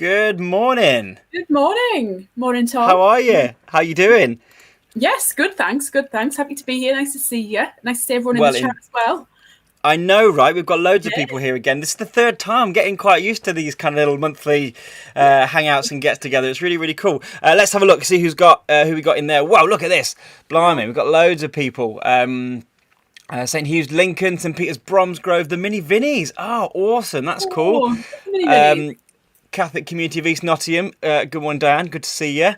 Good morning. Good morning. Morning, Tom. How are you? How you doing? Yes, good, thanks. Good, thanks. Happy to be here. Nice to see you. Nice to see everyone in the Well, chat as well. I know, right? We've got loads of Yeah. people here again. This is the third time. I'm getting quite used to these kind of little monthly hangouts and gets together. It's really, really cool. Let's have a look, see who we got in there. Wow, look at this. Blimey, we've got loads of people. St. Hugh's, Lincoln, St. Peter's, Bromsgrove, the Mini Vinnies. Oh, awesome. That's cool. Oh, many minis. Catholic Community of East Nottingham. Good one, Diane. Good to see you.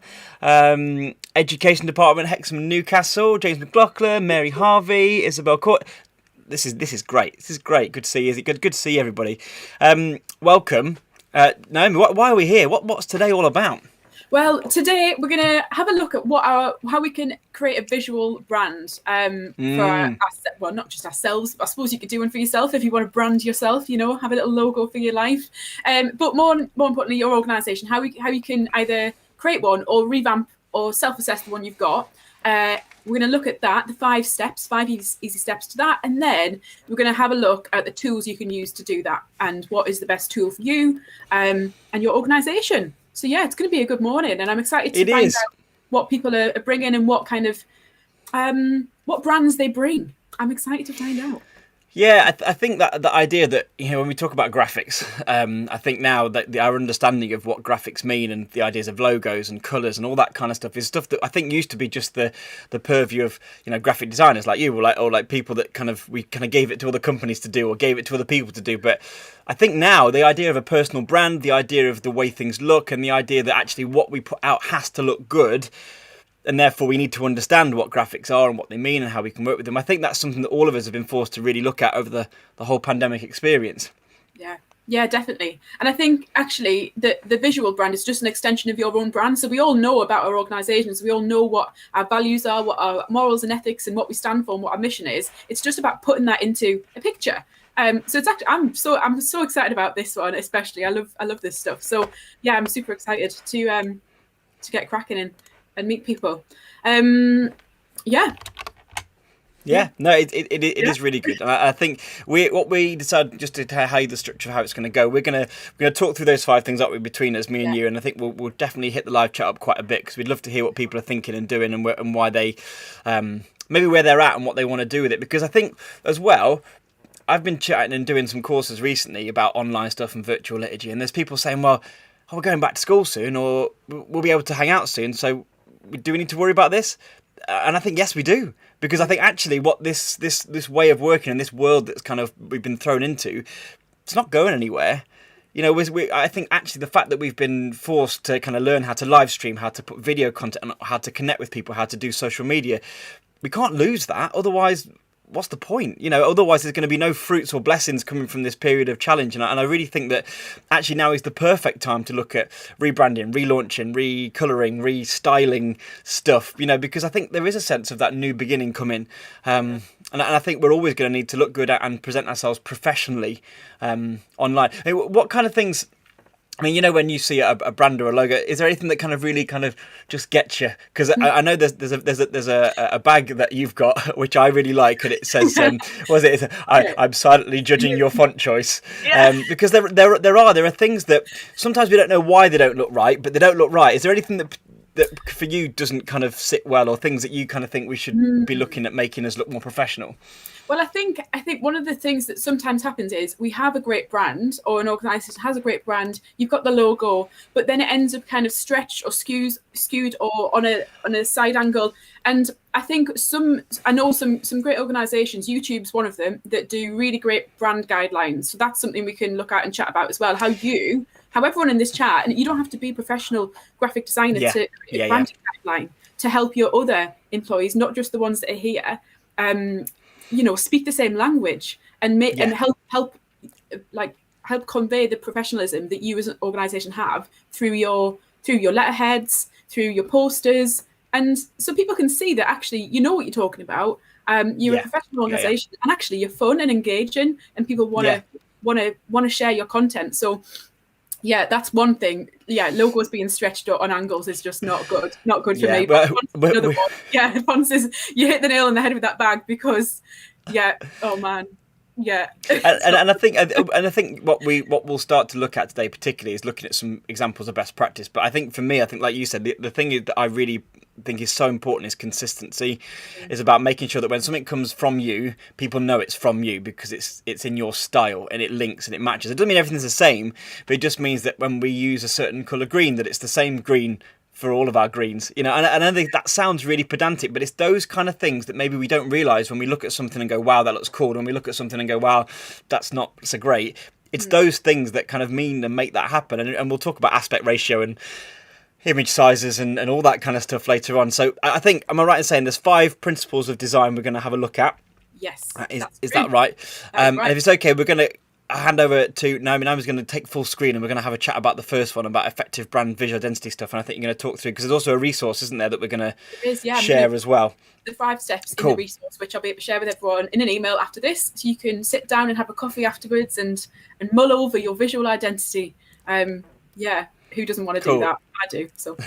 Education Department, Hexham, Newcastle. James McLaughlin, Mary Harvey, Isabel Court. This is great. This is great. Good to see you. Is it good? Good to see everybody. Welcome, Naomi. Why are we here? What's today all about? Well, today we're going to have a look at how we can create a visual brand well, not just ourselves, but I suppose you could do one for yourself if you want to brand yourself, have a little logo for your life. But more importantly, your organisation, how you can either create one or revamp or self-assess the one you've got. We're going to look at that, the 5 easy steps to that. And then we're going to have a look at the tools you can use to do that and what is the best tool for you and your organisation. So yeah, it's going to be a good morning, and I'm excited to find out what people are bringing and what kind of what brands they bring. I'm excited to find out. Yeah, I think that the idea that when we talk about graphics, I think now that our understanding of what graphics mean and the ideas of logos and colours and all that kind of stuff is stuff that I think used to be just the purview of graphic designers like you or like people that we gave it to other companies to do or gave it to other people to do. But I think now the idea of a personal brand, the idea of the way things look, and the idea that actually what we put out has to look good. And therefore, we need to understand what graphics are and what they mean and how we can work with them. I think that's something that all of us have been forced to really look at over the whole pandemic experience. Yeah, definitely. And I think actually the visual brand is just an extension of your own brand. So we all know about our organisations. We all know what our values are, what our morals and ethics and what we stand for and what our mission is. It's just about putting that into a picture. So it's actually I'm so excited about this one, especially. I love this stuff. So yeah, I'm super excited to get cracking and meet people. No, it is really good. And I think what we decided, just to tell you the structure of how it's going to go, we're going to talk through those 5 things up between us, me and you, and I think we'll definitely hit the live chat up quite a bit because we'd love to hear what people are thinking and doing and why they maybe where they're at and what they want to do with it. Because I think as well, I've been chatting and doing some courses recently about online stuff and virtual liturgy, and there's people saying, well, we're going back to school soon, or we'll be able to hang out soon, so do we need to worry about this? And I think yes, we do, because I think actually what this way of working in this world that's kind of we've been thrown into, it's not going anywhere. I think actually the fact that we've been forced to kind of learn how to live stream, how to put video content, how to connect with people, how to do social media, we can't lose that. Otherwise, what's the point? Otherwise there's going to be no fruits or blessings coming from this period of challenge. And I really think that actually now is the perfect time to look at rebranding, relaunching, recolouring, restyling stuff, because I think there is a sense of that new beginning coming. And I think we're always going to need to look good at and present ourselves professionally online. What kind of things... when you see a brand or a logo, is there anything that kind of really kind of just gets you? Because I know there's a bag that you've got which I really like, and it says, I'm silently judging your font choice. Because there are things that sometimes we don't know why they don't look right, but they don't look right. Is there anything that for you doesn't kind of sit well, or things that you kind of think we should be looking at making us look more professional? Well, I think one of the things that sometimes happens is we have a great brand, or an organisation has a great brand. You've got the logo, but then it ends up kind of stretched or skewed or on a side angle. And I think I know some great organisations. YouTube's one of them that do really great brand guidelines. So that's something we can look at and chat about as well. How everyone in this chat, and you don't have to be a professional graphic designer to create a branding guideline to help your other employees, not just the ones that are here. Speak the same language and and help convey the professionalism that you as an organisation have through your letterheads, through your posters, and so people can see that actually you know what you're talking about. You're a professional organisation, and actually you're fun and engaging, and people want to share your content. So. Yeah, that's one thing. Yeah, logos being stretched on angles is just not good. Not good for me. But another one. Yeah, Ponce, you hit the nail on the head with that bag because, oh man. Yeah. And I think what we'll start to look at today particularly is looking at some examples of best practice. But I think for me, I think like you said, the thing that I really think is so important is consistency. Is about making sure that when something comes from you, people know it's from you because it's in your style and it links and it matches. It doesn't mean everything's the same, but it just means that when we use a certain colour green, that it's the same green for all of our greens, and I think that sounds really pedantic, but it's those kind of things that maybe we don't realise when we look at something and go, wow, that looks cool, and when we look at something and go, wow, that's not so great. It's those things that kind of mean and make that happen, and we'll talk about aspect ratio and image sizes and all that kind of stuff later on. So I think, am I right in saying there's 5 principles of design we're going to have a look at? Yes. Is that right? Right. And if it's okay, we're going to hand over to Naomi. Naomi's going to take full screen and we're going to have a chat about the first one, about effective brand visual identity stuff. And I think you're going to talk through, because there's also a resource, isn't there, that we're going to share as well. The 5 steps in the resource, which I'll be able to share with everyone in an email after this, so you can sit down and have a coffee afterwards and mull over your visual identity. Who doesn't want to do that? I do. So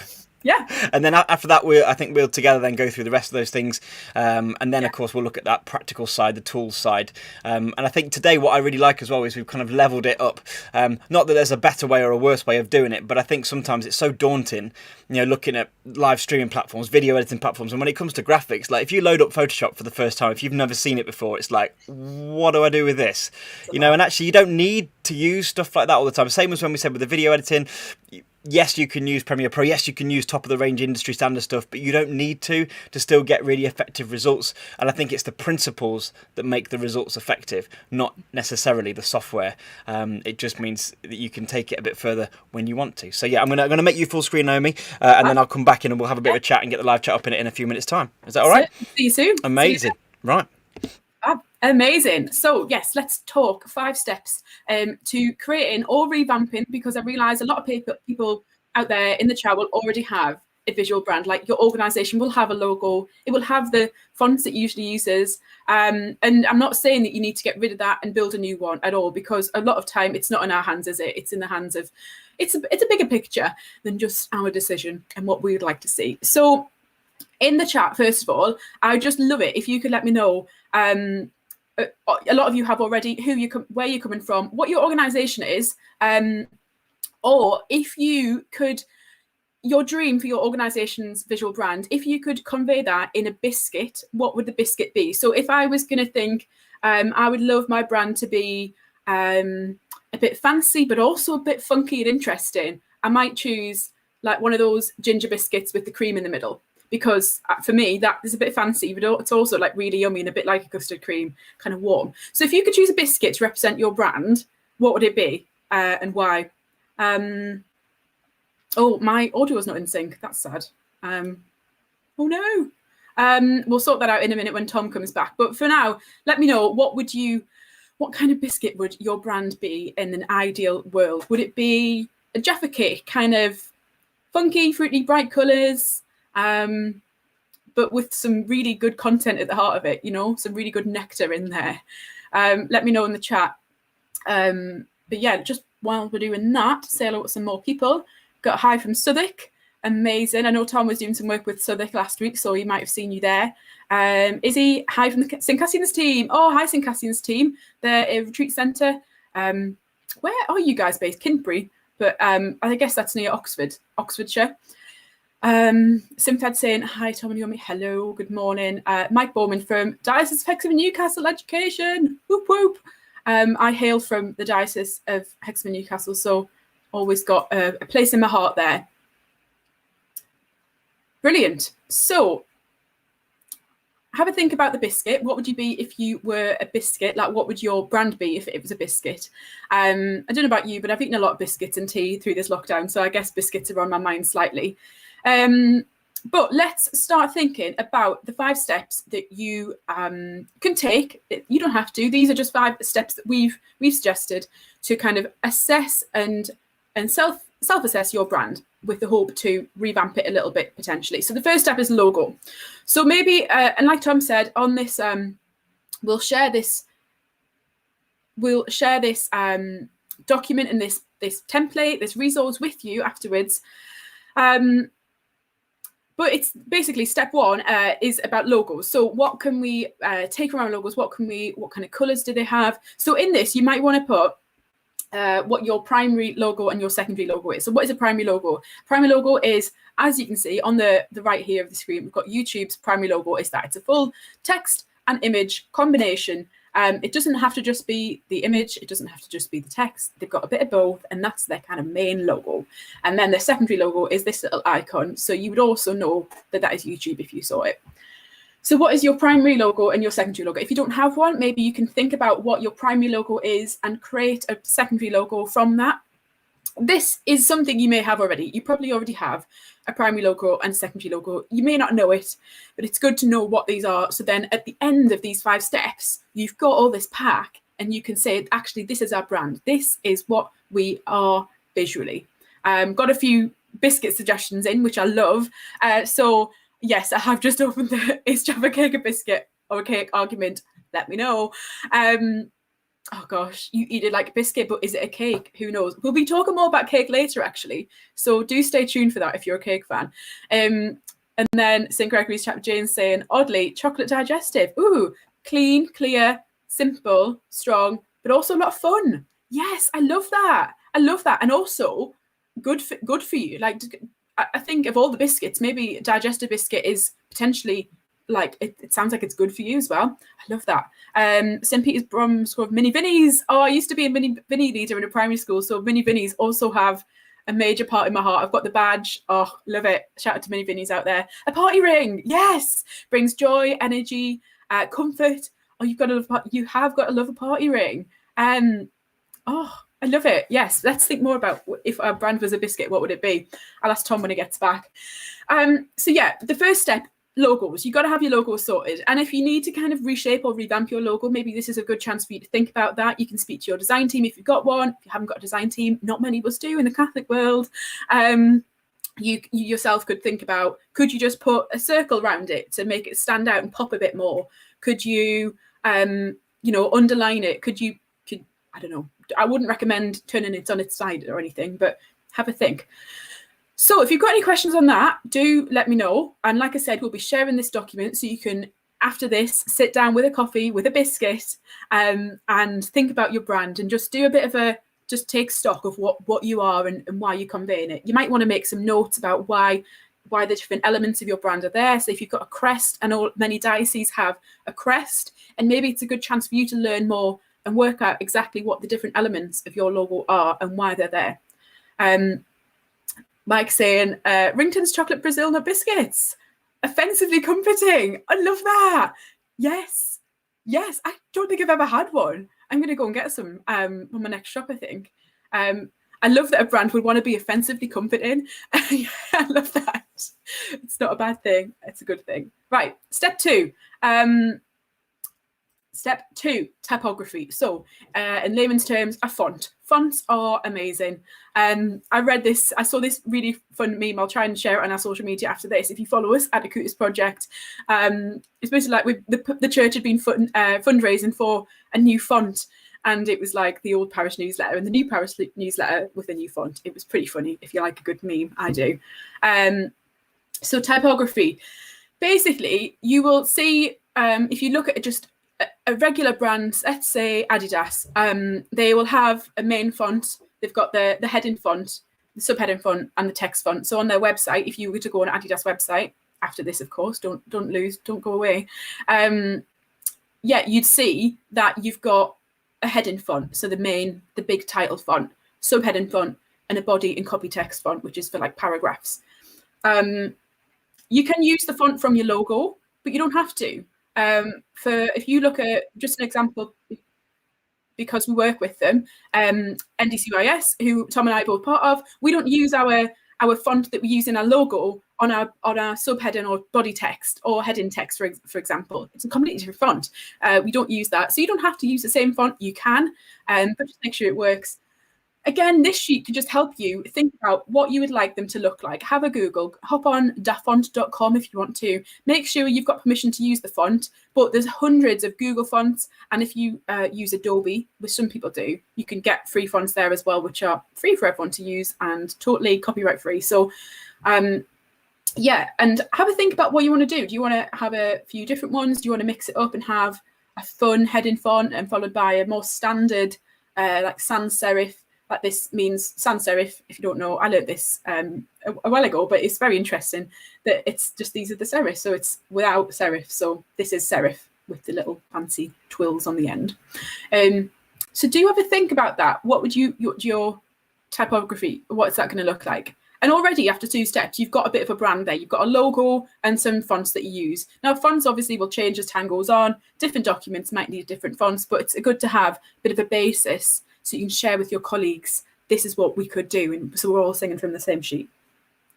yeah. And then after that, I think we'll together then go through the rest of those things, and then of course we'll look at that practical side, the tools side. And I think today what I really like as well is we've kind of leveled it up. Not that there's a better way or a worse way of doing it, but I think sometimes it's so daunting, looking at live streaming platforms, video editing platforms, and when it comes to graphics, like if you load up Photoshop for the first time, if you've never seen it before, it's like, what do I do with this? And actually you don't need to use stuff like that all the time. Same as when we said with the video editing. Yes, you can use Premiere Pro. Yes, you can use top of the range industry standard stuff, but you don't need to still get really effective results. And I think it's the principles that make the results effective, not necessarily the software. It just means that you can take it a bit further when you want to. So yeah, I'm gonna make you full screen, Naomi, and then I'll come back in and we'll have a bit of a chat and get the live chat up in a few minutes' time. Is that all right? See you soon. Amazing. Right. Amazing. So yes, let's talk 5 steps to creating or revamping, because I realise a lot of people out there in the chat will already have a visual brand. Like your organisation will have a logo, it will have the fonts it usually uses, and I'm not saying that you need to get rid of that and build a new one at all, because a lot of time it's not in our hands, is it? It's in the hands of, it's a bigger picture than just our decision and what we would like to see. So in the chat, first of all, I would just love it if you could let me know. A lot of you have already where you're coming from, what your organisation is, or if you could, your dream for your organisation's visual brand, if you could convey that in a biscuit, what would the biscuit be? So if I was going to think, I would love my brand to be a bit fancy, but also a bit funky and interesting. I might choose like one of those ginger biscuits with the cream in the middle, because for me that is a bit fancy, but it's also like really yummy and a bit like a custard cream, kind of warm. So if you could choose a biscuit to represent your brand, what would it be, and why? Oh, my audio is not in sync. That's sad. Oh no. We'll sort that out in a minute when Tom comes back. But for now, let me know, what kind of biscuit would your brand be in an ideal world? Would it be a Jaffa cake, kind of funky, fruity, bright colours, but with some really good content at the heart of it, some really good nectar in there? Let me know in the chat. But yeah, just while we're doing that, say hello to some more people. Got a hi from Southwark. Amazing. I know Tom was doing some work with Southwark last week, so he might have seen you there. Izzy, hi from the St Cassian's team. Oh, hi, St Cassian's team. They're a retreat centre. Where are you guys based? Kinbury, but I guess that's near Oxfordshire. Simfed saying, hi, Tom and Yomi. Hello, good morning. Mike Bowman from Diocese of Hexham and Newcastle Education. Whoop, whoop. I hail from the Diocese of Hexham and Newcastle, so always got a place in my heart there. Brilliant. So have a think about the biscuit. What would you be if you were a biscuit? Like, what would your brand be if it was a biscuit? I don't know about you, but I've eaten a lot of biscuits and tea through this lockdown, so I guess biscuits are on my mind slightly. But let's start thinking about the 5 steps that you can take. You don't have to. These are just 5 steps that we've suggested to kind of assess and self-assess your brand, with the hope to revamp it a little bit potentially. So the first step is logo. So maybe, and like Tom said, on this, we'll share this document and this template, this resource with you afterwards. but it's basically step one is about logos. So what can we take from our logos? What kind of colors do they have? So in this, you might want to put what your primary logo and your secondary logo is. So what is a primary logo? Primary logo is, as you can see on the right here of the screen, we've got YouTube's primary logo is that it's a full text and image combination. It doesn't have to just be the image. It doesn't have to just be the text. They've got a bit of both, and that's their kind of main logo. And then the secondary logo is this little icon. So you would also know that that is YouTube if you saw it. So what is your primary logo and your secondary logo? If you don't have one, maybe you can think about what your primary logo is and create a secondary logo from that. This is something you may have already. You probably already have a primary logo and secondary logo. You may not know it, but it's good to know what these are. So then at the end of these 5 steps, you've got all this pack and you can say, actually, this is our brand. This is what we are visually. Got a few biscuit suggestions in, which I love. So yes, I have just opened the is Java cake a biscuit or a cake argument. Let me know. Oh gosh, you eat it like a biscuit, but is it a cake? Who knows? We'll be talking more about cake later, actually. So do stay tuned for that if you're a cake fan. And then St. Gregory's Chapter Jane saying, oddly, chocolate digestive. Ooh, clean, clear, simple, strong, but also a lot of fun. Yes, I love that. I love that. And also good for you. Like, I think of all the biscuits, maybe digestive biscuit is potentially like it sounds like it's good for you as well. I love that. St. Peter's Bromsgrove Mini Vinnies. Oh, I used to be a Mini Vinnie leader in a primary school, so Mini Vinnies also have a major part in my heart. I've got the badge. Oh, love it. Shout out to Mini Vinnies out there. A party ring, yes, brings joy, energy, comfort. Oh, you have got to love a party ring. Oh, I love it. Yes, let's think more about if our brand was a biscuit, what would it be? I'll ask Tom when he gets back. So yeah, the first step, logos. You got to have your logo sorted. And if you need to kind of reshape or revamp your logo, maybe this is a good chance for you to think about that. You can speak to your design team if you've got one. If you haven't got a design team, not many of us do in the Catholic world. You yourself could think about, could you just put a circle around it to make it stand out and pop a bit more? Could you, underline it? Could I don't know. I wouldn't recommend turning it on its side or anything, but have a think. So if you've got any questions on that, do let me know. And like I said, we'll be sharing this document so you can, after this, sit down with a coffee, with a biscuit, and think about your brand and just do a bit of just take stock of what you are and why you're conveying it. You might want to make some notes about why the different elements of your brand are there. So if you've got a crest, I know many dioceses have a crest, and maybe it's a good chance for you to learn more and work out exactly what the different elements of your logo are and why they're there. Mike saying, Rington's chocolate Brazil nut biscuits. Offensively comforting. I love that. Yes. I don't think I've ever had one. I'm going to go and get some on my next shop, I think. I love that a brand would want to be offensively comforting. Yeah, I love that. It's not a bad thing. It's a good thing. Right. Step 2. Step 2, typography. So in layman's terms, a font. Fonts are amazing. I saw this really fun meme. I'll try and share it on our social media after this. If you follow us at Acutus Project, it's basically like the church had been fundraising for a new font. And it was like the old parish newsletter and the new parish newsletter with a new font. It was pretty funny. If you like a good meme, I do. So typography. Basically, you will see, if you look at just a regular brand, let's say Adidas, they will have a main font. They've got the heading font, the subheading font, and the text font. So on their website, if you were to go on Adidas website after this, of course, don't go away. You'd see that you've got a heading font, so the big title font, subheading font, and a body and copy text font, which is for like paragraphs. You can use the font from your logo, but you don't have to. If you look at just an example, because we work with them, NDCYS, who Tom and I are both part of, we don't use our font that we use in our logo on our subheading or body text or heading text, for example. It's a completely different font. We don't use that. So you don't have to use the same font. You can, but just make sure it works. Again, this sheet can just help you think about what you would like them to look like. Have a Google, hop on dafont.com if you want to. Make sure you've got permission to use the font, but there's hundreds of Google fonts. And if you use Adobe, which some people do, you can get free fonts there as well, which are free for everyone to use and totally copyright free. So yeah, and have a think about what you want to do. Do you want to have a few different ones? Do you want to mix it up and have a fun heading font and followed by a more standard, like sans serif? Like this means sans serif. If you don't know, I learned this a while ago, but it's very interesting that it's just these are the serifs, so it's without serif. So this is serif with the little fancy twills on the end. So do you ever think about that? What would your typography? What's that going to look like? And already after 2 steps, you've got a bit of a brand there. You've got a logo and some fonts that you use. Now, fonts obviously will change as time goes on. Different documents might need different fonts, but it's good to have a bit of a basis so you can share with your colleagues, this is what we could do. And so we're all singing from the same sheet.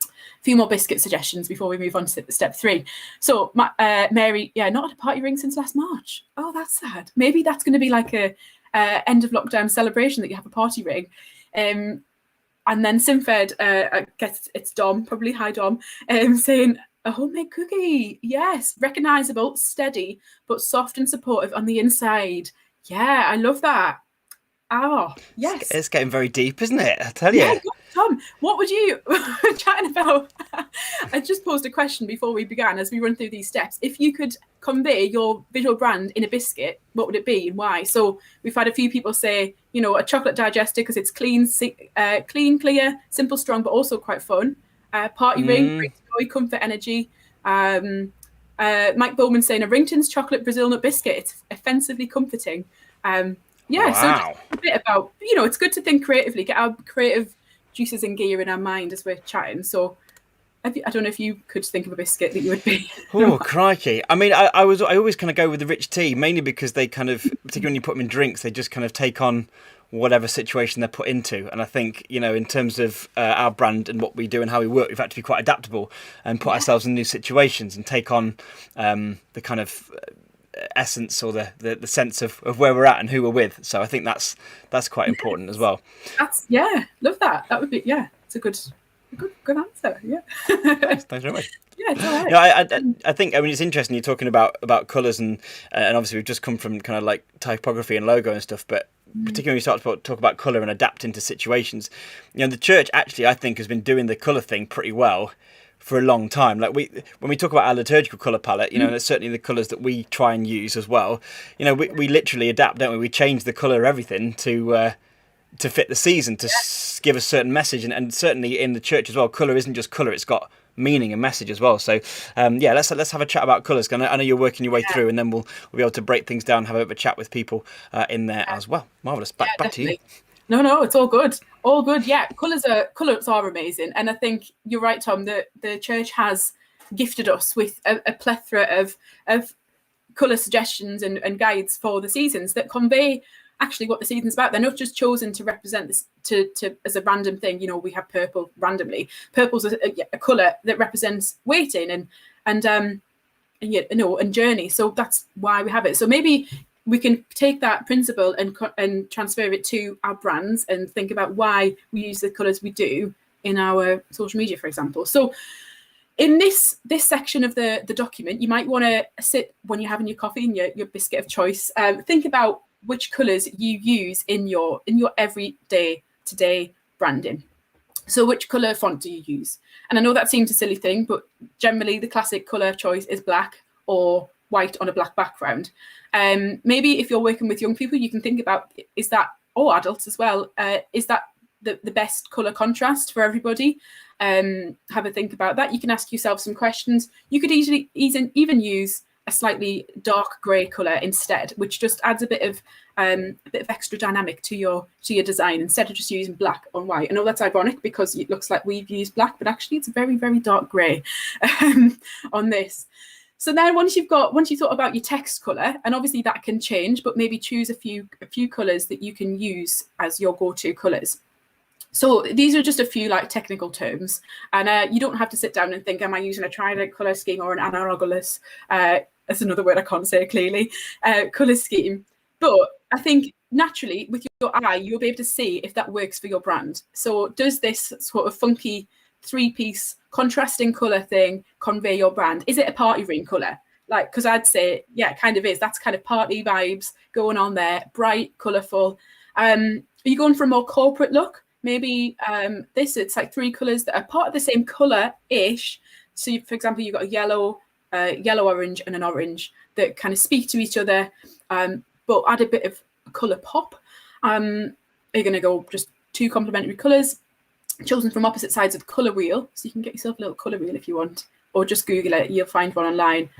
A few more biscuit suggestions before we move on to step 3. So Mary, yeah, not had a party ring since last March. Oh, that's sad. Maybe that's going to be like a end of lockdown celebration that you have a party ring. And then Simfed, I guess it's Dom, probably hi Dom, saying a homemade cookie. Yes, recognisable, steady, but soft and supportive on the inside. Yeah, I love that. Oh, yes. It's getting very deep, isn't it? I tell you. Yeah, Tom, what would you chatting about? I just posed a question before we began as we run through these steps. If you could convey your visual brand in a biscuit, what would it be and why? So we've had a few people say, you know, a chocolate digester because it's clean, clear, simple, strong, but also quite fun. Party ring, great joy, comfort, energy. Mike Bowman saying a Rington's chocolate Brazil nut biscuit. It's offensively comforting. Yeah, wow. So just a bit about, you know, it's good to think creatively, get our creative juices and gear in our mind as we're chatting. So I don't know if you could think of a biscuit that you would be. Oh, crikey. I mean, I always kind of go with the rich tea, mainly because they kind of, particularly when you put them in drinks, they just kind of take on whatever situation they're put into. And I think, you know, in terms of our brand and what we do and how we work, we've had to be quite adaptable and put ourselves in new situations and take on the kind of essence or the sense of where we're at and who we're with. So I think that's quite important as well. Love that. That would be it's a good answer. Yeah. Thanks very much. Yeah, it's all right. I think it's interesting you're talking about colours and obviously we've just come from kind of like typography and logo and stuff, but particularly when you start to talk about colour and adapting to situations, you know, the church actually I think has been doing the colour thing pretty well for a long time. Like when we talk about our liturgical colour palette, you know, and certainly the colours that we try and use as well, you know, we literally adapt, don't we? We change the colour of everything to fit the season, to give a certain message, and certainly in the church as well, colour isn't just colour, it's got meaning and message as well. So let's have a chat about colours. I know you're working your way through, and then we'll be able to break things down, have a bit of a chat with people in there as well. Marvellous. Back to you. No, it's all good. All good. Yeah, colours are amazing. And I think you're right, Tom, that the church has gifted us with a plethora of colour suggestions and guides for the seasons that convey actually what the season's about. They're not just chosen to represent this to as a random thing. You know, we have purple randomly. Purple's a colour that represents waiting and journey. So that's why we have it. So maybe we can take that principle and transfer it to our brands and think about why we use the colours we do in our social media, for example. So in this section of the document, you might want to sit when you're having your coffee and your biscuit of choice. Think about which colours you use in your everyday today branding. So which colour font do you use? And I know that seems a silly thing, but generally the classic colour choice is black or white on a black background. Maybe if you're working with young people, you can think about, is that, or adults as well, is that the best colour contrast for everybody? Have a think about that. You can ask yourself some questions. You could even use a slightly dark grey colour instead, which just adds a bit of extra dynamic to your design instead of just using black on white. I know that's ironic because it looks like we've used black, but actually it's a very, very dark grey on this. So then once you've thought about your text colour, and obviously that can change, but maybe choose a few colours that you can use as your go-to colours. So these are just a few like technical terms, and you don't have to sit down and think, am I using a trident colour scheme or an analogous, that's another word I can't say clearly, colour scheme. But I think naturally with your eye, you'll be able to see if that works for your brand. So does this sort of funky 3-piece contrasting colour thing convey your brand? Is it a party ring colour? Like, because I'd say, yeah, it kind of is. That's kind of party vibes going on there, bright, colourful. Are you going for a more corporate look? Maybe it's like 3 colours that are part of the same colour-ish, So, for example, you've got a yellow orange, and an orange that kind of speak to each other, but add a bit of colour pop. You're going to go just 2 complementary colours, chosen from opposite sides of the colour wheel. So you can get yourself a little colour wheel if you want, or just Google it. You'll find one online.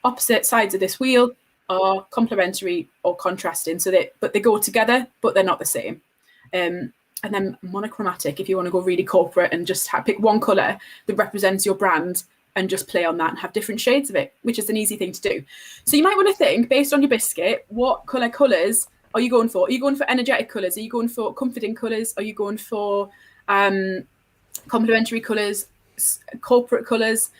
Opposite sides of this wheel are complementary or contrasting, but they go together, but they're not the same. And then monochromatic, if you want to go really corporate and just pick one colour that represents your brand and just play on that and have different shades of it, which is an easy thing to do. So you might want to think, based on your biscuit, what colours are you going for? Are you going for energetic colours? Are you going for comforting colours? Are you going for complementary colours, corporate colours,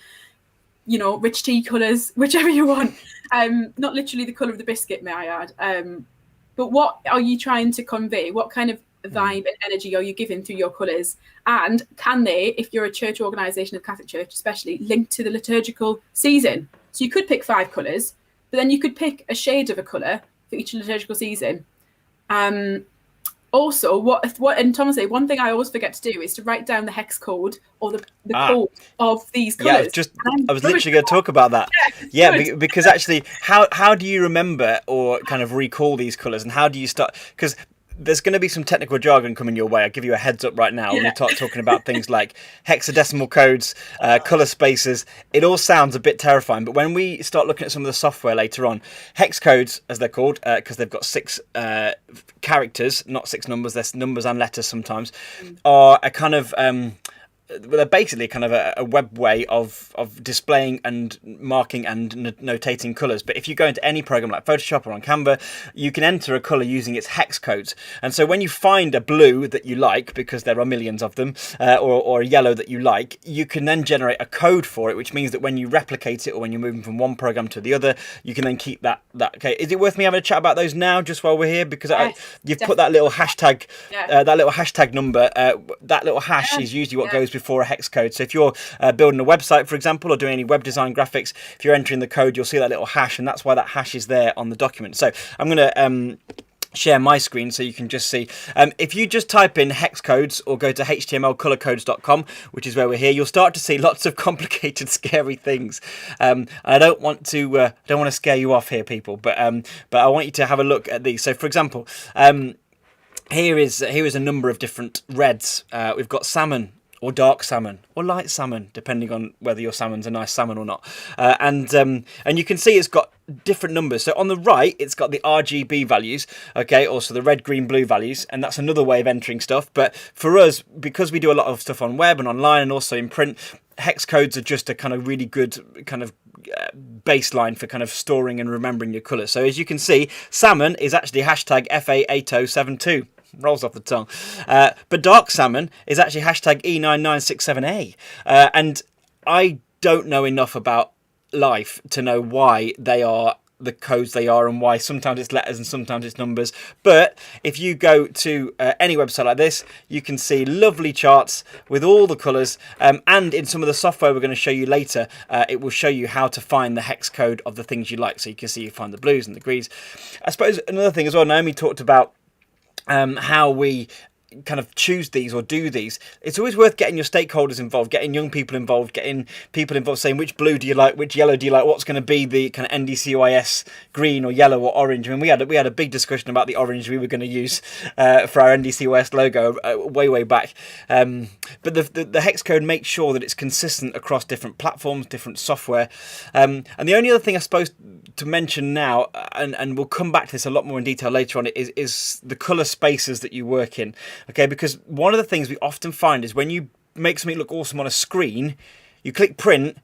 rich tea colours, whichever you want? Not literally the colour of the biscuit, may I add. But what are you trying to convey? What kind of vibe and energy are you giving through your colours? And can they, if you're a church organisation, of Catholic Church especially, link to the liturgical season? So you could pick 5 colours, but then you could pick a shade of a colour for each liturgical season. Also, what and Thomas say, one thing I always forget to do is to write down the hex code or the code of these colours. Yeah, I was literally going to talk about that. Because actually, how do you remember or kind of recall these colours, and how do you start? Because there's going to be some technical jargon coming your way. I'll give you a heads up right now. When we start talking about things like hexadecimal codes, colour spaces, it all sounds a bit terrifying. But when we start looking at some of the software later on, hex codes, as they're called, because they've got 6 characters, not 6 numbers, there's numbers and letters sometimes, are a kind of... they're basically kind of a web way of displaying and marking and notating colours. But if you go into any program like Photoshop or on Canva, you can enter a colour using its hex codes. And so when you find a blue that you like, because there are millions of them, or a yellow that you like, you can then generate a code for it, which means that when you replicate it or when you're moving from one program to the other, you can then keep that. Okay, is it worth me having a chat about those now, just while we're here? Because you've put that little hashtag, that little hashtag number, that little hash is usually what goes before a hex code. So if you're building a website, for example, or doing any web design graphics, if you're entering the code, you'll see that little hash, and that's why that hash is there on the document. So I'm going to share my screen so you can just see. If you just type in hex codes or go to htmlcolorcodes.com, which is where we're here, you'll start to see lots of complicated, scary things. I don't want to scare you off here, people, but I want you to have a look at these. So, for example, here is a number of different reds. We've got salmon, or dark salmon, or light salmon, depending on whether your salmon's a nice salmon or not. And you can see it's got different numbers. So on the right, it's got the RGB values, okay, also the red, green, blue values, and that's another way of entering stuff. But for us, because we do a lot of stuff on web and online and also in print, hex codes are just a kind of really good kind of baseline for kind of storing and remembering your colours. So as you can see, salmon is actually hashtag FA8072. Rolls off the tongue. But dark salmon is actually hashtag E9967A. And I don't know enough about life to know why they are the codes they are and why sometimes it's letters and sometimes it's numbers. But if you go to any website like this, you can see lovely charts with all the colours, and in some of the software we're going to show you later, it will show you how to find the hex code of the things you like. So you can see you find the blues and the greens. I suppose another thing as well, Naomi talked about how we kind of choose these or do these. It's always worth getting your stakeholders involved, getting young people involved, getting people involved saying which blue do you like, which yellow do you like, what's going to be the kind of NDCYS green or yellow or orange. I mean, we had a big discussion about the orange we were going to use for our NDCYS logo way back. But the hex code makes sure that it's consistent across different platforms, different software. And the only other thing I suppose to mention now, and we'll come back to this a lot more in detail later on, is the colour spaces that you work in. Okay, because one of the things we often find is when you make something look awesome on a screen, you click print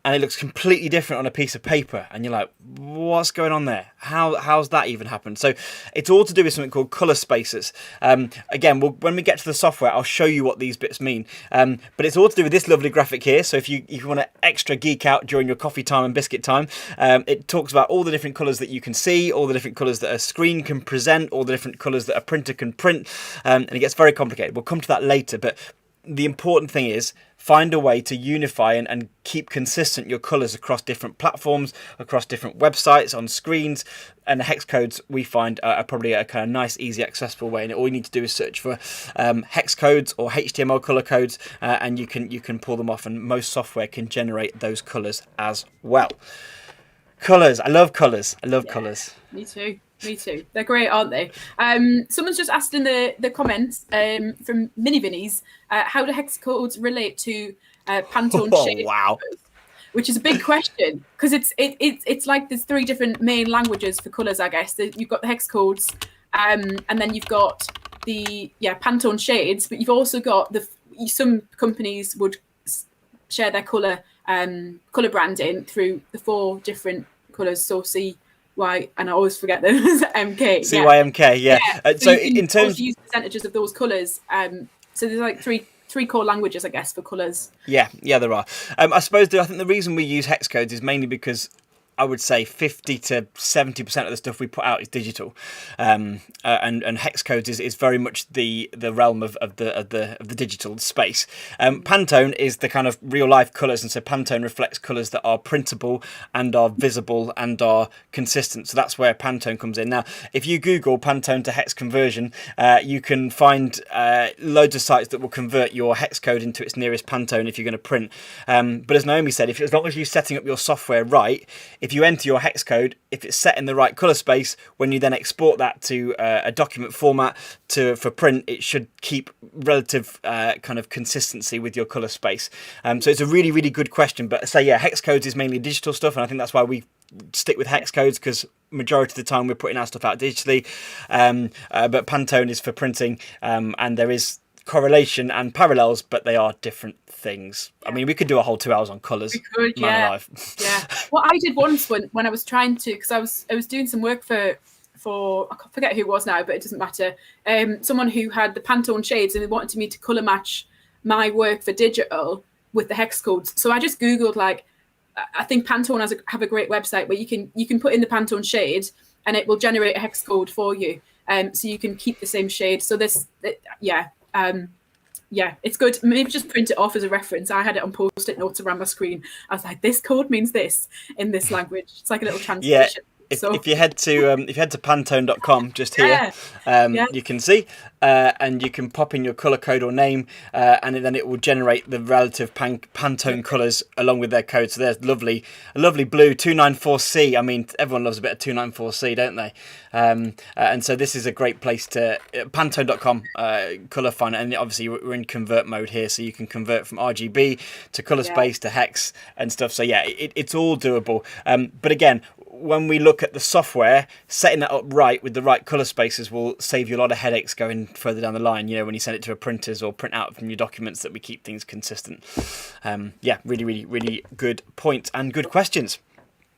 and it looks completely different on a piece of paper, and you're like, what's going on there? How's that even happened? So it's all to do with something called colour spaces. Again, when we get to the software, I'll show you what these bits mean. But it's all to do with this lovely graphic here. So if you want to extra geek out during your coffee time and biscuit time, it talks about all the different colours that you can see, all the different colours that a screen can present, all the different colours that a printer can print, and it gets very complicated. We'll come to that later, but the important thing is find a way to unify and keep consistent your colors across different platforms, across different websites, on screens. And the hex codes we find are probably a kind of nice, easy, accessible way. And all you need to do is search for hex codes or HTML color codes, and you can pull them off. And most software can generate those colors as well. Colors, I love colors. I love colors. Me too. Me too. They're great, aren't they? Someone's just asked in the comments from Mini Vinnies, how do hex codes relate to Pantone shade? Wow. Which is a big question, because it's like there's 3 different main languages for colors, I guess. You've got the hex codes, and then you've got the Pantone shades, but you've also got some companies would share their color branding through the 4 different colors. So CY, and I always forget them, MK. CYMK, yeah. So you can in terms also use percentages of those colors. So there's like three core languages, I guess, for colors. Yeah, there are. I suppose I think the reason we use hex codes is mainly because I would say 50 to 70% of the stuff we put out is digital, and hex codes is very much the realm of the digital space. Pantone is the kind of real life colours, and so Pantone reflects colours that are printable and are visible and are consistent. So that's where Pantone comes in. Now, if you Google Pantone to hex conversion, you can find loads of sites that will convert your hex code into its nearest Pantone if you're going to print. But as Naomi said, as long as you're setting up your software right, if you enter your hex code, if it's set in the right colour space, when you then export that to a document format for print, it should keep relative kind of consistency with your colour space. So it's a really, really good question. But hex codes is mainly digital stuff, and I think that's why we stick with hex codes, because majority of the time we're putting our stuff out digitally. But Pantone is for printing, and there is correlation and parallels, but they are different things. I mean, we could do a whole 2 hours on colours. We could, alive. What I did once when I was trying to, because I was doing some work for I forget who it was now, but it doesn't matter. Someone who had the Pantone shades, and they wanted me to colour match my work for digital with the hex codes. So I just Googled, like, I think Pantone have a great website where you can put in the Pantone shade and it will generate a hex code for you. So you can keep the same shade. So it's good. Maybe just print it off as a reference. I had it on Post-it notes around my screen. I was like, this code means this in this language. It's like a little translation. If you head to pantone.com just here, you can see, and you can pop in your color code or name, and then it will generate the relative Pantone colors along with their code. So there's a lovely blue 294C. I mean, everyone loves a bit of 294C, don't they? And so this is a great place to pantone.com color finder, and obviously we're in convert mode here, so you can convert from RGB to color space to hex and stuff. So it's all doable. But again, when we look at the software, setting that up right with the right colour spaces will save you a lot of headaches going further down the line, when you send it to a printers or print out from your documents, that we keep things consistent. Really, really, really good points and good questions.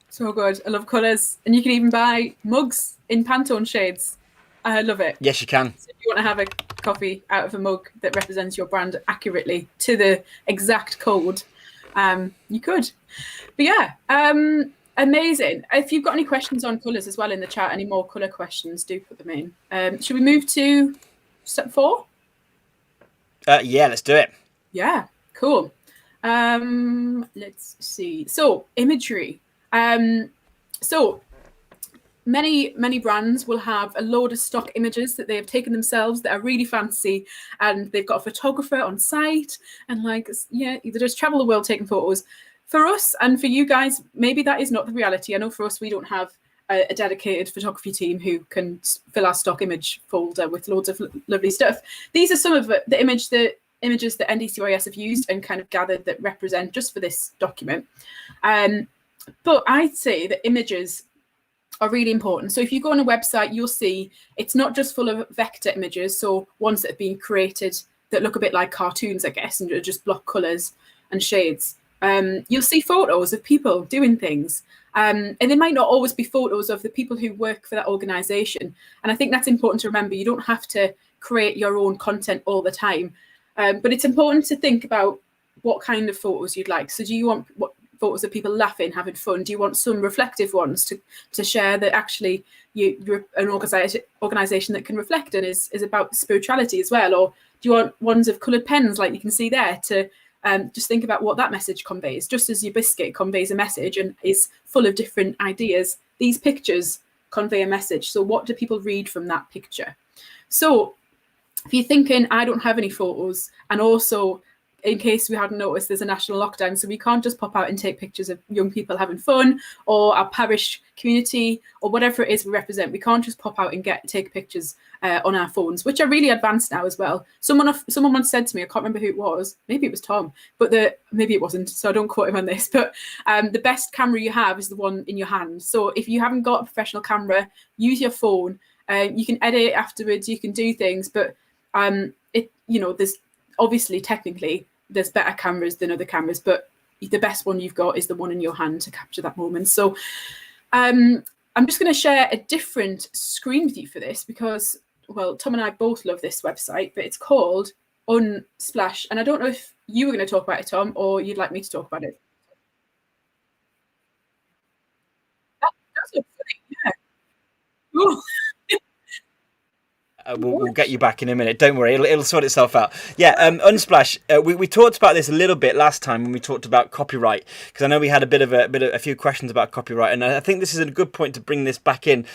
So good. I love colours. And you can even buy mugs in Pantone shades. I love it. Yes, you can. So if you want to have a coffee out of a mug that represents your brand accurately to the exact code, you could. But amazing. If you've got any questions on colours as well in the chat, any more colour questions, do put them in. Should we move to step 4? Let's do it. Yeah, cool. Let's see. So imagery. So many brands will have a load of stock images that they have taken themselves that are really fancy, and they've got a photographer on site, and they just travel the world taking photos. For us and for you guys, maybe that is not the reality. I know for us, we don't have a dedicated photography team who can fill our stock image folder with loads of lovely stuff. These are some of the images that NDCYS have used and kind of gathered that represent just for this document. But I'd say that images are really important. So if you go on a website, you'll see it's not just full of vector images, so ones that have been created that look a bit like cartoons, I guess, and just block colours and shades. You'll see photos of people doing things, and they might not always be photos of the people who work for that organisation. And I think that's important to remember. You don't have to create your own content all the time, but it's important to think about what kind of photos you'd like. So do you want photos of people laughing, having fun? Do you want some reflective ones to share that actually you're an organisation that can reflect and is about spirituality as well? Or do you want ones of coloured pens like you can see there to just think about what that message conveys. Just as your biscuit conveys a message and is full of different ideas, these pictures convey a message. So what do people read from that picture? So if you're thinking, I don't have any photos, and also, in case we hadn't noticed, there's a national lockdown, so we can't just pop out and take pictures of young people having fun, or our parish community, or whatever it is we represent. We can't just pop out and take pictures on our phones, which are really advanced now as well. Someone once said to me, I can't remember who it was, maybe it was Tom, but maybe it wasn't, so I don't quote him on this, but the best camera you have is the one in your hand. So if you haven't got a professional camera, use your phone. You can edit it afterwards, you can do things, but there's obviously, technically, there's better cameras than other cameras, but the best one you've got is the one in your hand to capture that moment. So I'm just going to share a different screen with you for this because, well, Tom and I both love this website, but it's called Unsplash. And I don't know if you were going to talk about it, Tom, or you'd like me to talk about it. That does look funny, yeah. Ooh. We'll get you back in a minute. Don't worry, it'll sort itself out. Yeah, Unsplash. We talked about this a little bit last time when we talked about copyright, because I know we had a few questions about copyright, and I think this is a good point to bring this back in.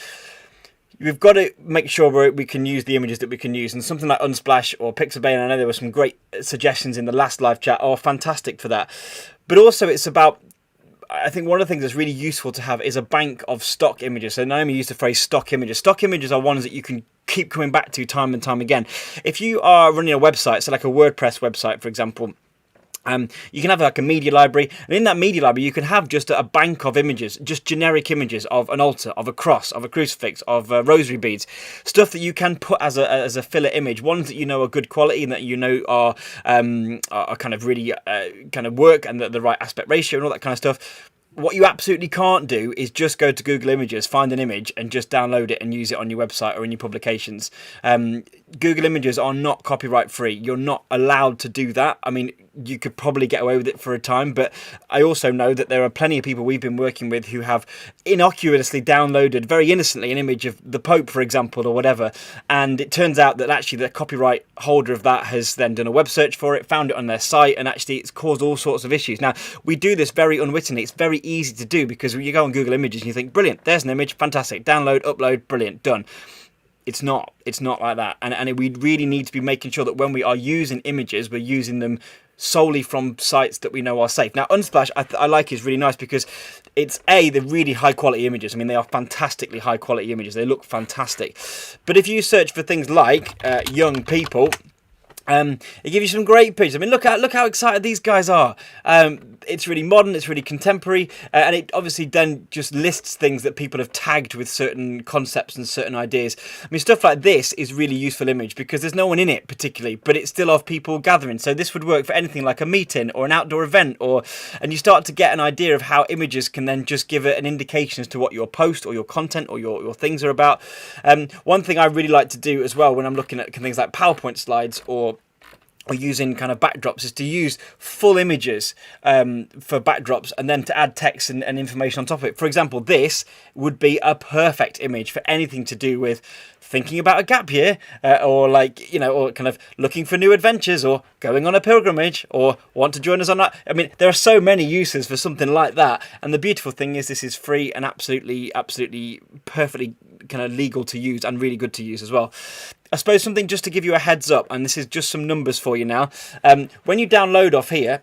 We've got to make sure we can use the images that we can use, and something like Unsplash or Pixabay, and I know there were some great suggestions in the last live chat, are fantastic for that. But also it's about, I think one of the things that's really useful to have is a bank of stock images. So Naomi used the phrase stock images. Stock images are ones that you can keep coming back to time and time again. If you are running a website, so like a WordPress website, for example, you can have like a media library, and in that media library you can have just a bank of images, just generic images of an altar, of a cross, of a crucifix, of rosary beads, stuff that you can put as a filler image, ones that you know are good quality and that you know are kind of really kind of work and the right aspect ratio and all that kind of stuff. What you absolutely can't do is just go to Google Images, find an image, and just download it and use it on your website or in your publications. Google Images are not copyright free. You're not allowed to do that. I mean, you could probably get away with it for a time, but I also know that there are plenty of people we've been working with who have innocuously downloaded very innocently an image of the Pope, for example, or whatever, and it turns out that actually the copyright holder of that has then done a web search for it, found it on their site, and actually it's caused all sorts of issues. Now, we do this very unwittingly. It's very easy to do because you go on Google Images and you think, brilliant, there's an image, fantastic, download, upload, brilliant, done. It's not like that, and we really need to be making sure that when we are using images, we're using them solely from sites that we know are safe. Now, Unsplash, I like, is really nice because it's the really high quality images. I mean, they are fantastically high quality images. They look fantastic. But if you search for things like young people, it gives you some great pictures. I mean, look how excited these guys are. It's really modern, it's really contemporary, and it obviously then just lists things that people have tagged with certain concepts and certain ideas. I mean, stuff like this is really useful image because there's no one in it particularly, but it's still of people gathering. So this would work for anything like a meeting or an outdoor event, and you start to get an idea of how images can then just give it an indication as to what your post or your content or your things are about. One thing I really like to do as well when I'm looking at things like PowerPoint slides or using kind of backdrops is to use full images for backdrops and then to add text and information on top of it. For example, this would be a perfect image for anything to do with thinking about a gap year or or kind of looking for new adventures or going on a pilgrimage or want to join us on that. I mean, there are so many uses for something like that. And the beautiful thing is this is free and absolutely perfectly kind of legal to use and really good to use as well. I suppose something just to give you a heads up, and this is just some numbers for you now. When you download off here,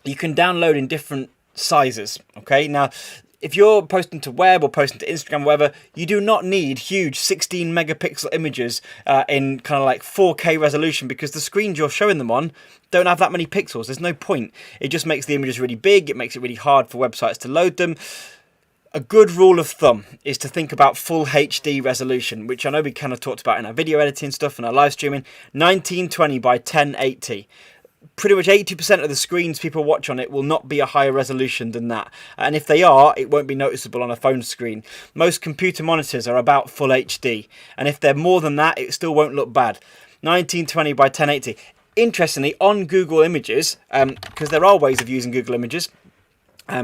you can download in different sizes. Okay, now if you're posting to web or posting to Instagram, whatever, you do not need huge 16 megapixel images in kind of like 4K resolution because the screens you're showing them on don't have that many pixels. There's no point. It just makes the images really big. It makes it really hard for websites to load them. A good rule of thumb is to think about full HD resolution, which I know we kind of talked about in our video editing stuff and our live streaming. 1920 by 1080. Pretty much 80% of the screens people watch on it will not be a higher resolution than that. And if they are, it won't be noticeable on a phone screen. Most computer monitors are about full HD. And if they're more than that, it still won't look bad. 1920 by 1080. Interestingly, on Google Images, because there are ways of using Google Images,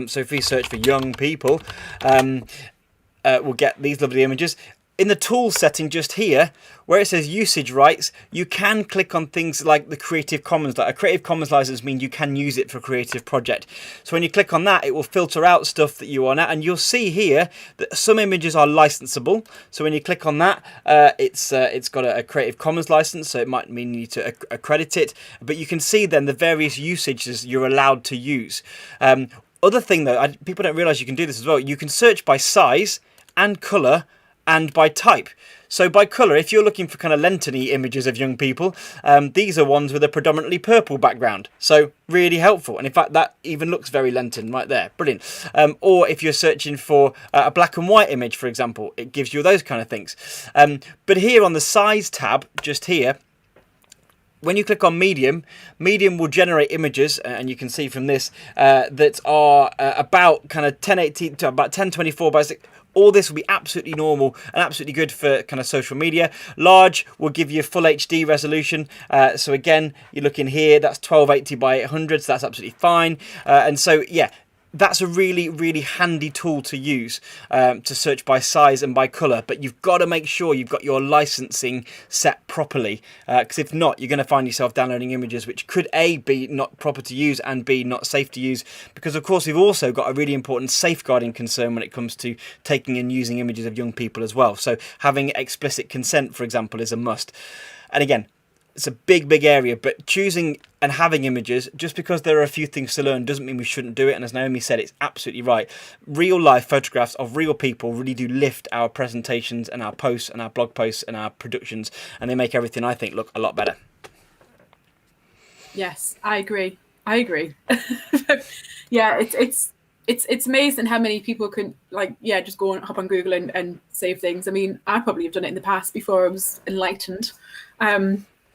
so if we search for young people, we'll get these lovely images. in the tools setting just here, where it says usage rights, you can click on things like the Creative Commons. Like a Creative Commons license means you can use it for a creative project. So when you click on that, it will filter out stuff that you want, and you'll see here that some images are licensable. So when you click on that, it's got a Creative Commons license, so it might mean you need to accredit it. But you can see then the various usages you're allowed to use. Other thing though, people don't realize you can do this as well. You can search by size and color and by type. So by colour, if you're looking for kind of Lenten-y images of young people, these are ones with a predominantly purple background. So really helpful. And in fact, that even looks very Lenten right there. Brilliant. Or if you're searching for a black and white image, for example, it gives you those kind of things. But here on the size tab, just here, when you click on medium will generate images, and you can see from this that are about kind of 1080 to about 1024 by 6. All this will be absolutely normal and absolutely good for kind of social media. Large will give you full HD resolution. So again, you look in here, that's 1280 by 800, so that's absolutely fine. And so, yeah, that's a really, really handy tool to use to search by size and by colour. But you've got to make sure you've got your licensing set properly, because if not, you're going to find yourself downloading images which could A, be not proper to use, and B, not safe to use. Because of course, we've also got a really important safeguarding concern when it comes to taking and using images of young people as well. So having explicit consent, for example, is a must. And again, it's a big area, but choosing and having images, just because there are a few things to learn, doesn't mean we shouldn't do it. And as Naomi said, it's absolutely right. Real life photographs of real people really do lift our presentations and our posts and our blog posts and our productions, and they make everything, I think, look a lot better. Yes, I agree. Yeah, it's amazing how many people can just go and hop on Google and save things. I mean, I probably have done it in the past before I was enlightened.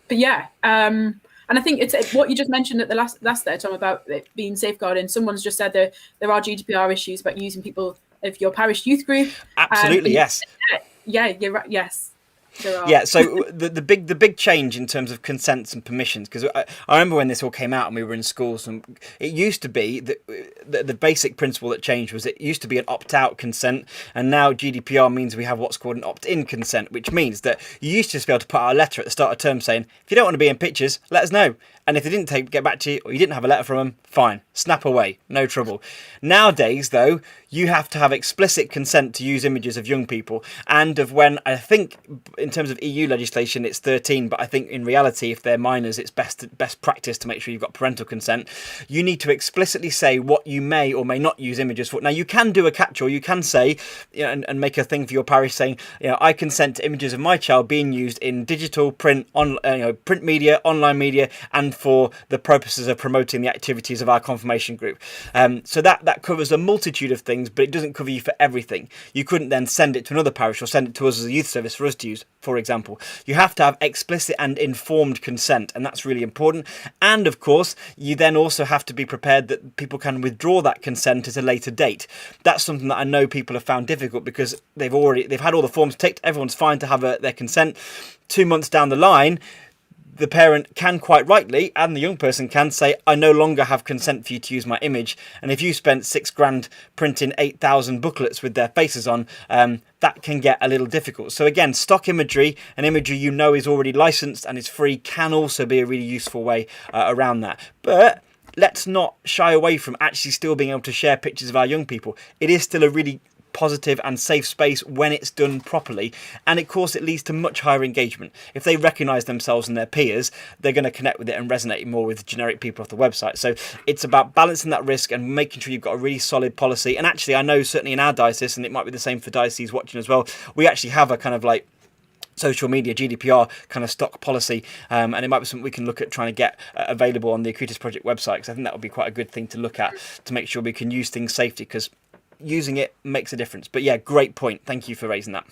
But yeah, and I think it's what you just mentioned at the last there, Tom, about it being safeguarding. Someone's just said there are GDPR issues about using people of your parish youth group. Absolutely, yes. Yeah, you're right. Yes. Yeah, so the big change in terms of consents and permissions, because I remember when this all came out and we were in schools, and it used to be that the basic principle that changed was it used to be an opt-out consent, and now GDPR means we have what's called an opt-in consent, which means that you used to just be able to put out a letter at the start of term saying, if you don't want to be in pictures, let us know. And if they didn't get back to you, or you didn't have a letter from them, fine, snap away, no trouble. Nowadays, though, you have to have explicit consent to use images of young people, and of when, I think, in terms of EU legislation, it's 13, but I think in reality, if they're minors, it's best practice to make sure you've got parental consent. You need to explicitly say what you may or may not use images for. Now, you can do a catch-all, you can say, and make a thing for your parish saying, I consent to images of my child being used in digital, print, print media, online media, and for the purposes of promoting the activities of our confirmation group. So that covers a multitude of things, but it doesn't cover you for everything. You couldn't then send it to another parish or send it to us as a youth service for us to use, for example. You have to have explicit and informed consent, and that's really important. And of course, you then also have to be prepared that people can withdraw that consent at a later date. That's something that I know people have found difficult because they've had all the forms ticked, everyone's fine to have their consent. 2 months down the line, the parent can quite rightly, and the young person can say, I no longer have consent for you to use my image. And if you spent £6,000 printing 8,000 booklets with their faces on, that can get a little difficult. So again, stock imagery, an imagery is already licensed and is free, can also be a really useful way around that. But let's not shy away from actually still being able to share pictures of our young people. It is still a really positive and safe space when it's done properly, and of course it leads to much higher engagement. If they recognise themselves and their peers, they're going to connect with it and resonate more with generic people off the website. So it's about balancing that risk and making sure you've got a really solid policy. And actually, I know certainly in our diocese, and it might be the same for dioceses watching as well, we actually have a kind of like social media GDPR kind of stock policy, and it might be something we can look at trying to get available on the Acuitas Project website, because I think that would be quite a good thing to look at to make sure we can use things safely, because using it makes a difference. But yeah, great point. Thank you for raising that.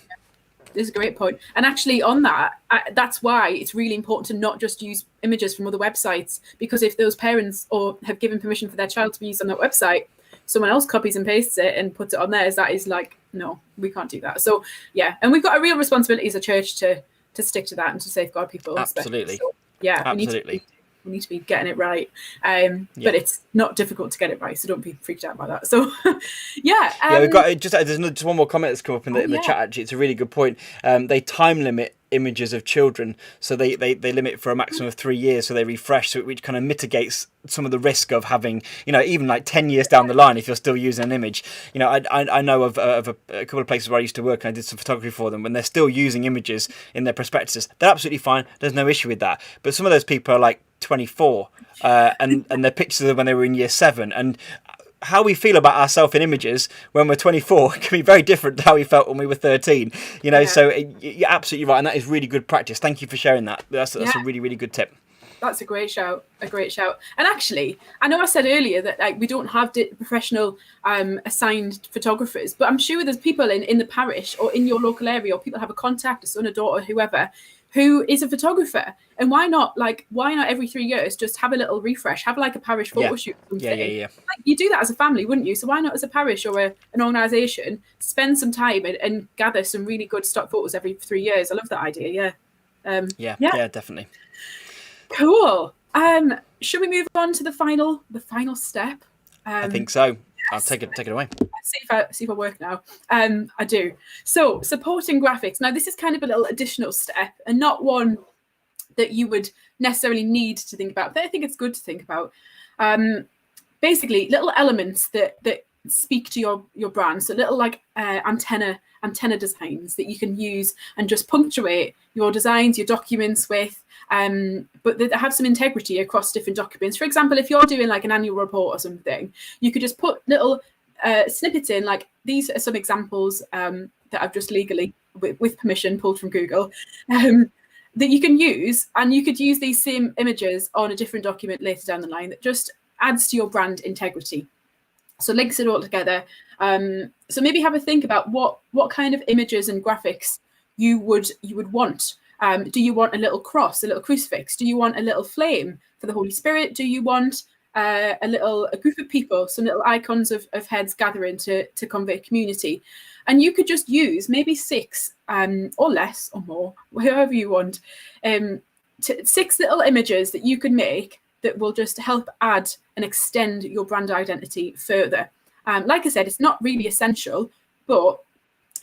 This is a great point. And actually on that, that's why it's really important to not just use images from other websites, because if those parents or have given permission for their child to be used on that website, someone else copies and pastes it and puts it on theirs, that is like, no, we can't do that. So yeah, and we've got a real responsibility as a church to stick to that and to safeguard people. Absolutely. So, yeah, absolutely. We need to be getting it right. But it's not difficult to get it right, so don't be freaked out by that. So, we've got there's one more comment that's come up in the chat. Actually, it's a really good point. They time limit images of children, so they limit for a maximum of 3 years, so they refresh, so which kind of mitigates some of the risk of having, even like 10 years down the line, if you're still using an image. I know of a couple of places where I used to work, and I did some photography for them, when they're still using images in their prospectuses. They're absolutely fine, there's no issue with that. But some of those people are like 24, and their pictures are when they were in year 7, and how we feel about ourselves in images when we're 24 can be very different to how we felt when we were 13. So you're absolutely right, and that is really good practice. Thank you for sharing that. That's a really, really good tip. That's a great shout. And actually, I know I said earlier that we don't have professional assigned photographers, but I'm sure there's people in the parish or in your local area, or people have a contact, a son, a daughter, whoever, who is a photographer. And why not every 3 years just have a little refresh, have like a parish photo shoot or something. Yeah. Like, you do that as a family, wouldn't you? So why not as a parish or an organisation spend some time and gather some really good stock photos every 3 years? I love that idea. Yeah, definitely. Cool. Should we move on to the final step? I think so. I'll take it away. See if I work now. I do. So, supporting graphics. Now, this is kind of a little additional step, and not one that you would necessarily need to think about, but I think it's good to think about. Basically, little elements that speak to your brand. So little antenna designs that you can use and just punctuate your designs, your documents with, but that have some integrity across different documents. For example, if you're doing like an annual report or something, you could just put little snippets in, like these are some examples that I've just legally, with permission, pulled from Google, that you can use, and you could use these same images on a different document later down the line that just adds to your brand integrity. So links it all together. So maybe have a think about what kind of images and graphics you would want. Do you want a little cross, a little crucifix? Do you want a little flame for the Holy Spirit? Do you want a group of people, some little icons of heads gathering to convey community? And you could just use maybe 6 or less or more, however you want, 6 little images that you could make that will just help add and extend your brand identity further. Like I said, it's not really essential, but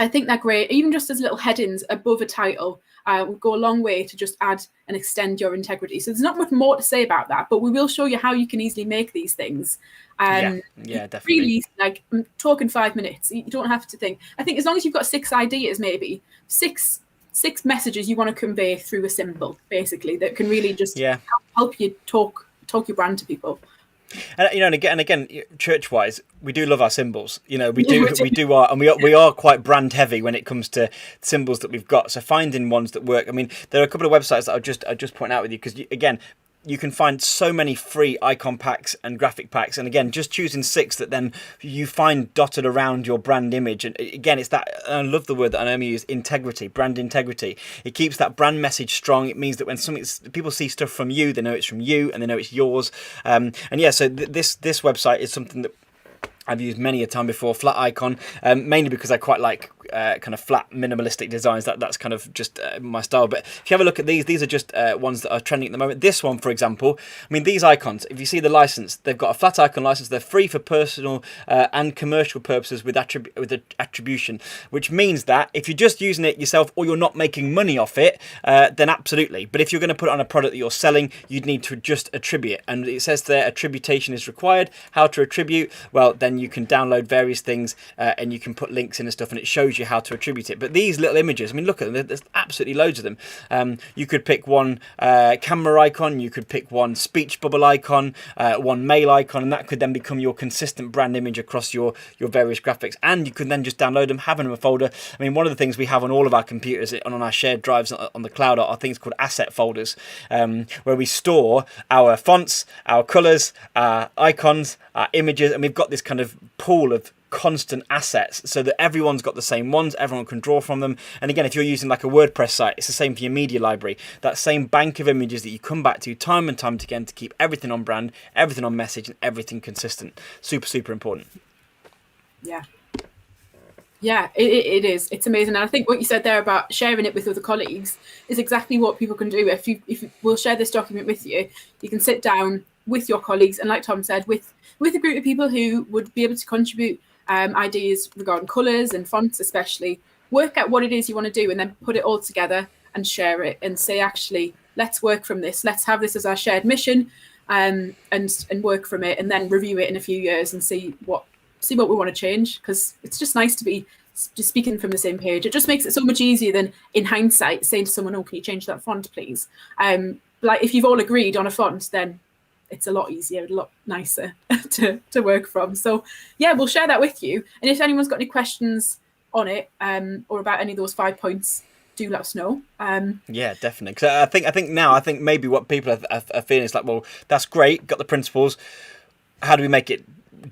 I think they're great. Even just as little headings above a title would go a long way to just add and extend your integrity. So there's not much more to say about that, but we will show you how you can easily make these things. Yeah, definitely. Really, like, I'm talking 5 minutes. You don't have to think. I think as long as you've got 6 ideas, maybe 6 messages you want to convey through a symbol, basically, that can really just help you talk your brand to people. And again, church-wise, we do love our symbols. We are quite brand heavy when it comes to symbols that we've got. So finding ones that work. I mean, there are a couple of websites that I'll just point out with you, because again, you can find so many free icon packs and graphic packs, and again, just choosing 6 that then you find dotted around your brand image. And again, it's that, I love the word that I use, integrity, brand integrity. It keeps that brand message strong. It means that when people see stuff from you, they know it's from you and they know it's yours. So this website is something that I've used many a time before, Flat Icon, mainly because I quite like kind of flat minimalistic designs. That's kind of just my style. But if you have a look at these are just ones that are trending at the moment. This one, for example, I mean, these icons, if you see the license, they've got a flat icon license. They're free for personal and commercial purposes with attribution, which means that if you're just using it yourself or you're not making money off it, then absolutely. But if you're going to put it on a product that you're selling, you'd need to just attribute it. And it says there attribution is required. How to attribute? Well, then you can download various things and you can put links in and stuff, and it shows you how to attribute it. But these little images, I mean, look at them, there's absolutely loads of them. You could pick one camera icon, you could pick one speech bubble icon, one mail icon, and that could then become your consistent brand image across your various graphics. And you could then just download them, have them in a folder. I mean, one of the things we have on all of our computers and on our shared drives on the cloud are things called asset folders, where we store our fonts, our colors, our icons, our images, and we've got this kind of pool of constant assets so that everyone's got the same ones, everyone can draw from them. And again, if you're using like a WordPress site, it's the same for your media library. That same bank of images that you come back to time and time again to keep everything on brand, everything on message, and everything consistent. Super, super important. Yeah. Yeah, it is. It's amazing. And I think what you said there about sharing it with other colleagues is exactly what people can do. If we'll share this document with you, you can sit down with your colleagues and, like Tom said, with a group of people who would be able to contribute ideas regarding colours and fonts, especially. Work out what it is you want to do, and then put it all together and share it, and say, actually, let's work from this. Let's have this as our shared mission, and work from it, and then review it in a few years and see what we want to change, because it's just nice to be just speaking from the same page. It just makes it so much easier than in hindsight saying to someone, "Oh, can you change that font, please?" Like if you've all agreed on a font, then it's a lot easier, a lot nicer to work from. So yeah, we'll share that with you. And if anyone's got any questions on it or about any of those 5 points, do let us know. Yeah, definitely. Because I think maybe what people are feeling is like, well, that's great, got the principles. How do we make it?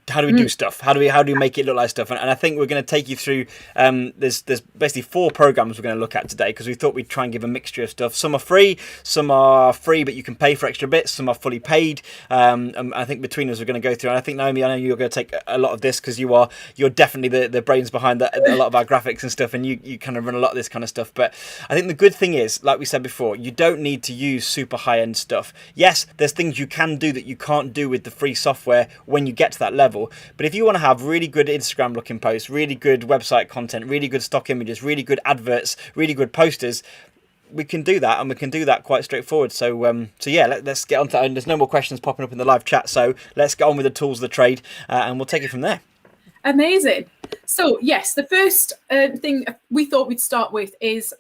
How do we do stuff? How do we make it look like stuff? And I think we're going to take you through. There's basically 4 programs we're going to look at today, because we thought we'd try and give a mixture of stuff. Some are free but you can pay for extra bits. Some are fully paid. And I think between us we're going to go through. And I think, Naomi, I know you're going to take a lot of this, because you're definitely the brains behind a lot of our graphics and stuff, and you kind of run a lot of this kind of stuff. But I think the good thing is, like we said before, you don't need to use super high end stuff. Yes, there's things you can do that you can't do with the free software when you get to that level. But if you want to have really good Instagram looking posts, really good website content, really good stock images, really good adverts, really good posters, we can do that, and we can do that quite straightforward. So yeah, let's get on to that. And there's no more questions popping up in the live chat, so let's get on with the tools of the trade, and we'll take it from there. Amazing. So yes, the first thing we thought we'd start with is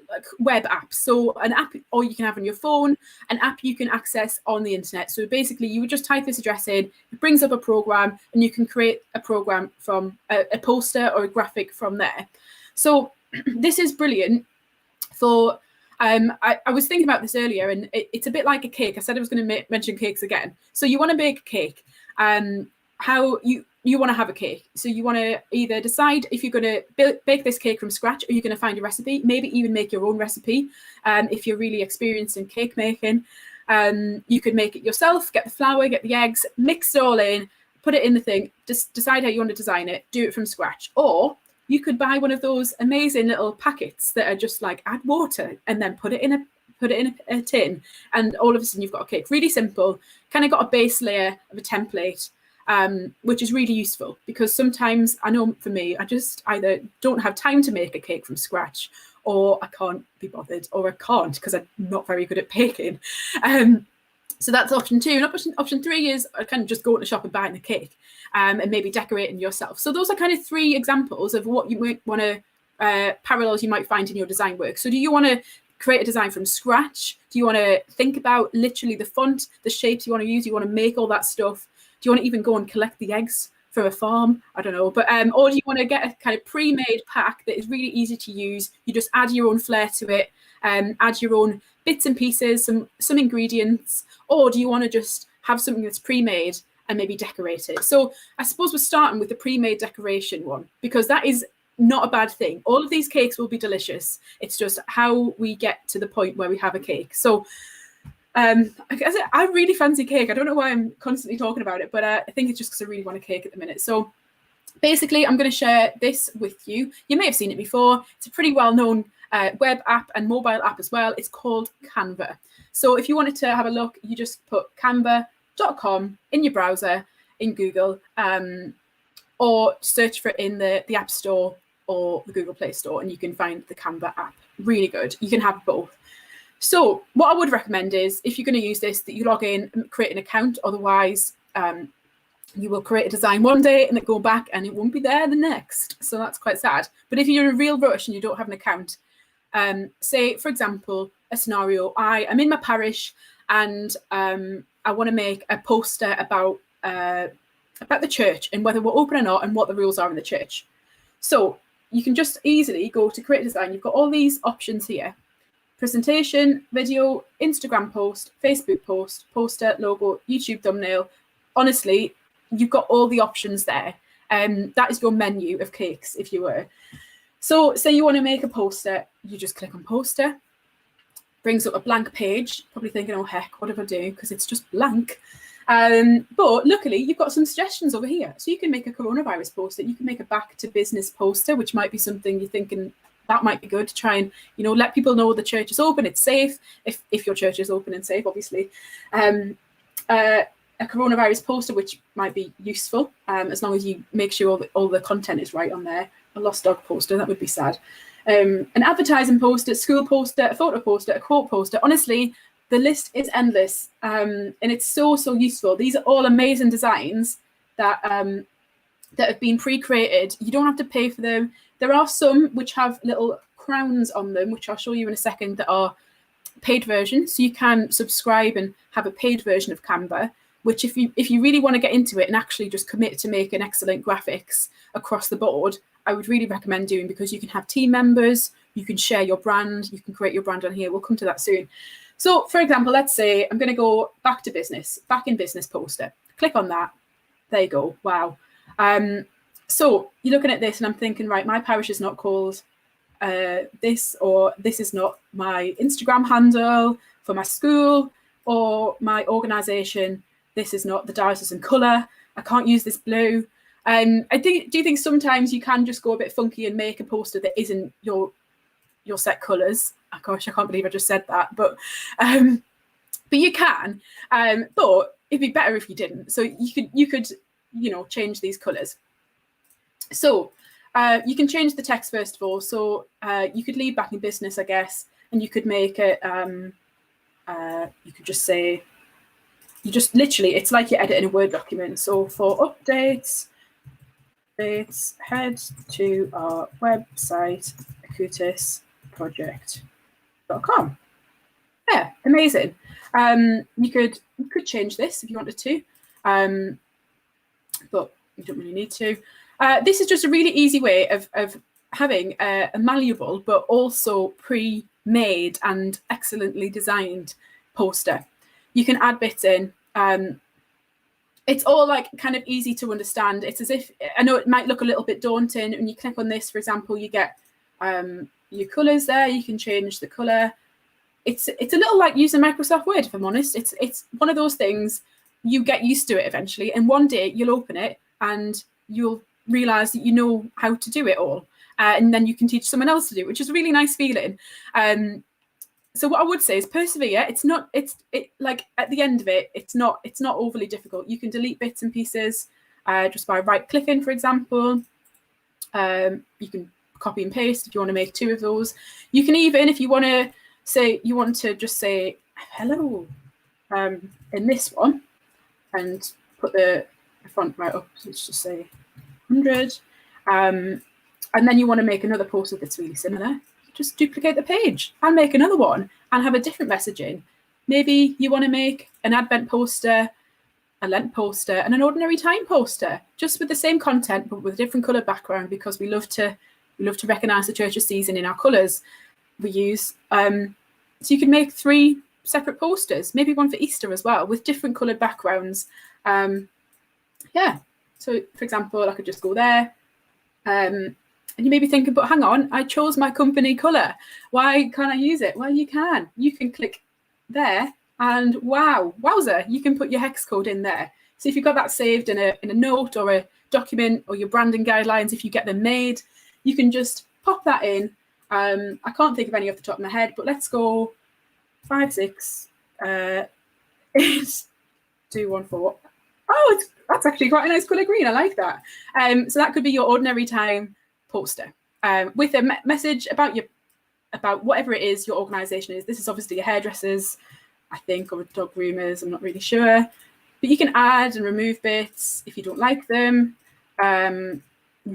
like web apps. So an app, or you can have on your phone, an app you can access on the internet. So basically you would just type this address in, it brings up a program, and you can create a program from a poster or a graphic from there. So this is brilliant for I was thinking about this earlier, and it's a bit like a cake. I said I was going to mention cakes again. So you want to bake a cake. How you want to have a cake. So you want to either decide if you're going to bake this cake from scratch, or you're going to find a recipe, maybe even make your own recipe. If you're really experienced in cake making, you could make it yourself, get the flour, get the eggs, mix it all in, put it in the thing, just decide how you want to design it, do it from scratch. Or you could buy one of those amazing little packets that are just like add water and then put it in a tin, and all of a sudden you've got a cake. Really simple, kind of got a base layer of a template. Which is really useful, because sometimes I know for me, I just either don't have time to make a cake from scratch, or I can't be bothered, or I can't because I'm not very good at baking. So that's option 2. And option 3 is I kind of just go to the shop and buying the cake, and maybe decorating yourself. So those are kind of 3 examples of what you might want to parallels you might find in your design work. So do you want to create a design from scratch? Do you want to think about literally the font, the shapes you want to use? You want to make all that stuff? Do you want to even go and collect the eggs from a farm? I don't know. But or do you want to get a kind of pre-made pack that is really easy to use? You just add your own flair to it, add your own bits and pieces, some ingredients. Or do you want to just have something that's pre-made and maybe decorate it? So I suppose we're starting with the pre-made decoration one, because that is not a bad thing. All of these cakes will be delicious. It's just how we get to the point where we have a cake. So I really fancy cake. I don't know why I'm constantly talking about it, but I think it's just because I really want a cake at the minute. So basically, I'm going to share this with you. You may have seen it before. It's a pretty well-known web app and mobile app as well. It's called Canva. So if you wanted to have a look, you just put canva.com in your browser, in Google, or search for it in the App Store or the Google Play Store, and you can find the Canva app. Really good. You can have both. So what I would recommend is, if you're going to use this, that you log in and create an account. Otherwise, you will create a design one day and then go back and it won't be there the next. So that's quite sad. But if you're in a real rush and you don't have an account, say, for example, a scenario, I am in my parish and I want to make a poster about the church and whether we're open or not and what the rules are in the church. So you can just easily go to create a design. You've got all these options here: presentation, video, Instagram post, Facebook post, poster, logo, YouTube thumbnail. Honestly, you've got all the options there. That is your menu of cakes, if you were. So say you want to make a poster, you just click on poster, brings up a blank page, probably thinking, oh heck, what do I do? Because it's just blank. But luckily, you've got some suggestions over here. So you can make a coronavirus poster. You can make a back to business poster, which might be something you're thinking that might be good to try and, let people know the church is open, it's safe, if your church is open and safe, obviously. A coronavirus poster, which might be useful, as long as you make sure that all the content is right on there. A lost dog poster, that would be sad. An advertising poster, school poster, a photo poster, a quote poster. Honestly, the list is endless, and it's so useful. These are all amazing designs that have been pre-created. You don't have to pay for them. There are some which have little crowns on them, which I'll show you in a second, that are paid versions. So you can subscribe and have a paid version of Canva, which if you really want to get into it and actually just commit to make an excellent graphics across the board, I would really recommend doing, because you can have team members, you can share your brand, you can create your brand on here. We'll come to that soon. So for example, let's say I'm going to go back to business, back in business poster. Click on that. There you go. Wow. So you're looking at this and I'm thinking, right, my parish is not called this, or this is not my Instagram handle for my school or my organisation. This is not the diocesan colour. I can't use this blue. Do you think sometimes you can just go a bit funky and make a poster that isn't your set colours? Oh gosh, I can't believe I just said that. But you can. But it'd be better if you didn't. So you could change these colours. So you can change the text first of all. So you could leave back in business, I guess, and you could make it. You could just say. You just literally, it's like you're editing a Word document. So for updates, head to our website, acutisproject.com. Yeah, amazing. You could change this if you wanted to, but you don't really need to. This is just a really easy way of having a malleable but also pre-made and excellently designed poster. You can add bits in. It's all like kind of easy to understand. It's as if, I know it might look a little bit daunting. When you click on this, for example, you get your colours there. You can change the colour. It's a little like using Microsoft Word, if I'm honest. It's one of those things, you get used to it eventually, and one day you'll open it and you'll realise that you know how to do it all, and then you can teach someone else to do it, which is a really nice feeling. So what I would say is persevere. It's like at the end of it, it's not overly difficult. You can delete bits and pieces just by right clicking, for example. You can copy and paste if you want to make 2 of those. You can even, if you want to say, you want to just say hello in this one and put the font right up. So let's just say 100. And then you want to make another poster that's really similar. Just duplicate the page and make another one and have a different messaging. Maybe you want to make an Advent poster, a Lent poster, and an ordinary time poster, just with the same content but with a different colour background, because we love to recognise the church's season in our colours we use. So you can make 3 separate posters, maybe one for Easter as well, with different coloured backgrounds. Yeah. So for example, I could just go there. And you may be thinking, but hang on, I chose my company colour. Why can't I use it? Well, you can. You can click there and wowza, you can put your hex code in there. So if you've got that saved in a note or a document, or your branding guidelines, if you get them made, you can just pop that in. I can't think of any off the top of my head, but let's go 5, 6, 8, 2, 1, 4. Oh, that's actually quite a nice colour green. I like that. So that could be your ordinary time poster with a message about whatever it is your organisation is. This is obviously your hairdressers, I think, or dog groomers. I'm not really sure, but you can add and remove bits if you don't like them. You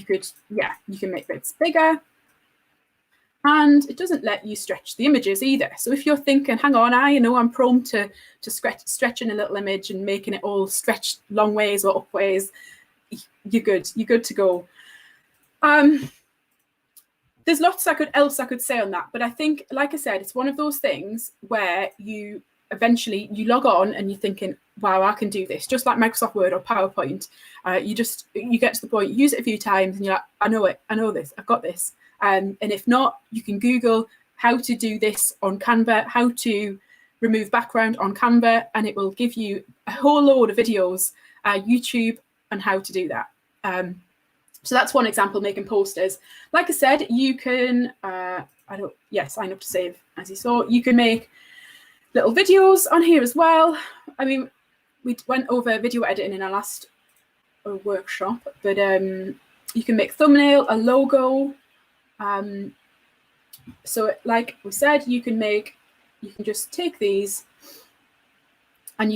can make bits bigger, and it doesn't let you stretch the images either. So if you're thinking, hang on, I know I'm prone to stretching a little image and making it all stretched long ways or up ways, you're good to go. There's lots else I could say on that, but I think, like I said, it's one of those things where you eventually log on and you're thinking, wow, I can do this, just like Microsoft Word or PowerPoint. You get to the point, you use it a few times and you're like, I know this, I've got this. And if not, you can Google how to do this on Canva, how to remove background on Canva, and it will give you a whole load of videos, YouTube, on how to do that. So that's one example, making posters. Like I said, you can, sign up to save, as you saw. You can make little videos on here as well. I mean, we went over video editing in our last workshop, but you can make thumbnail, a logo. So like we said, you can just take these and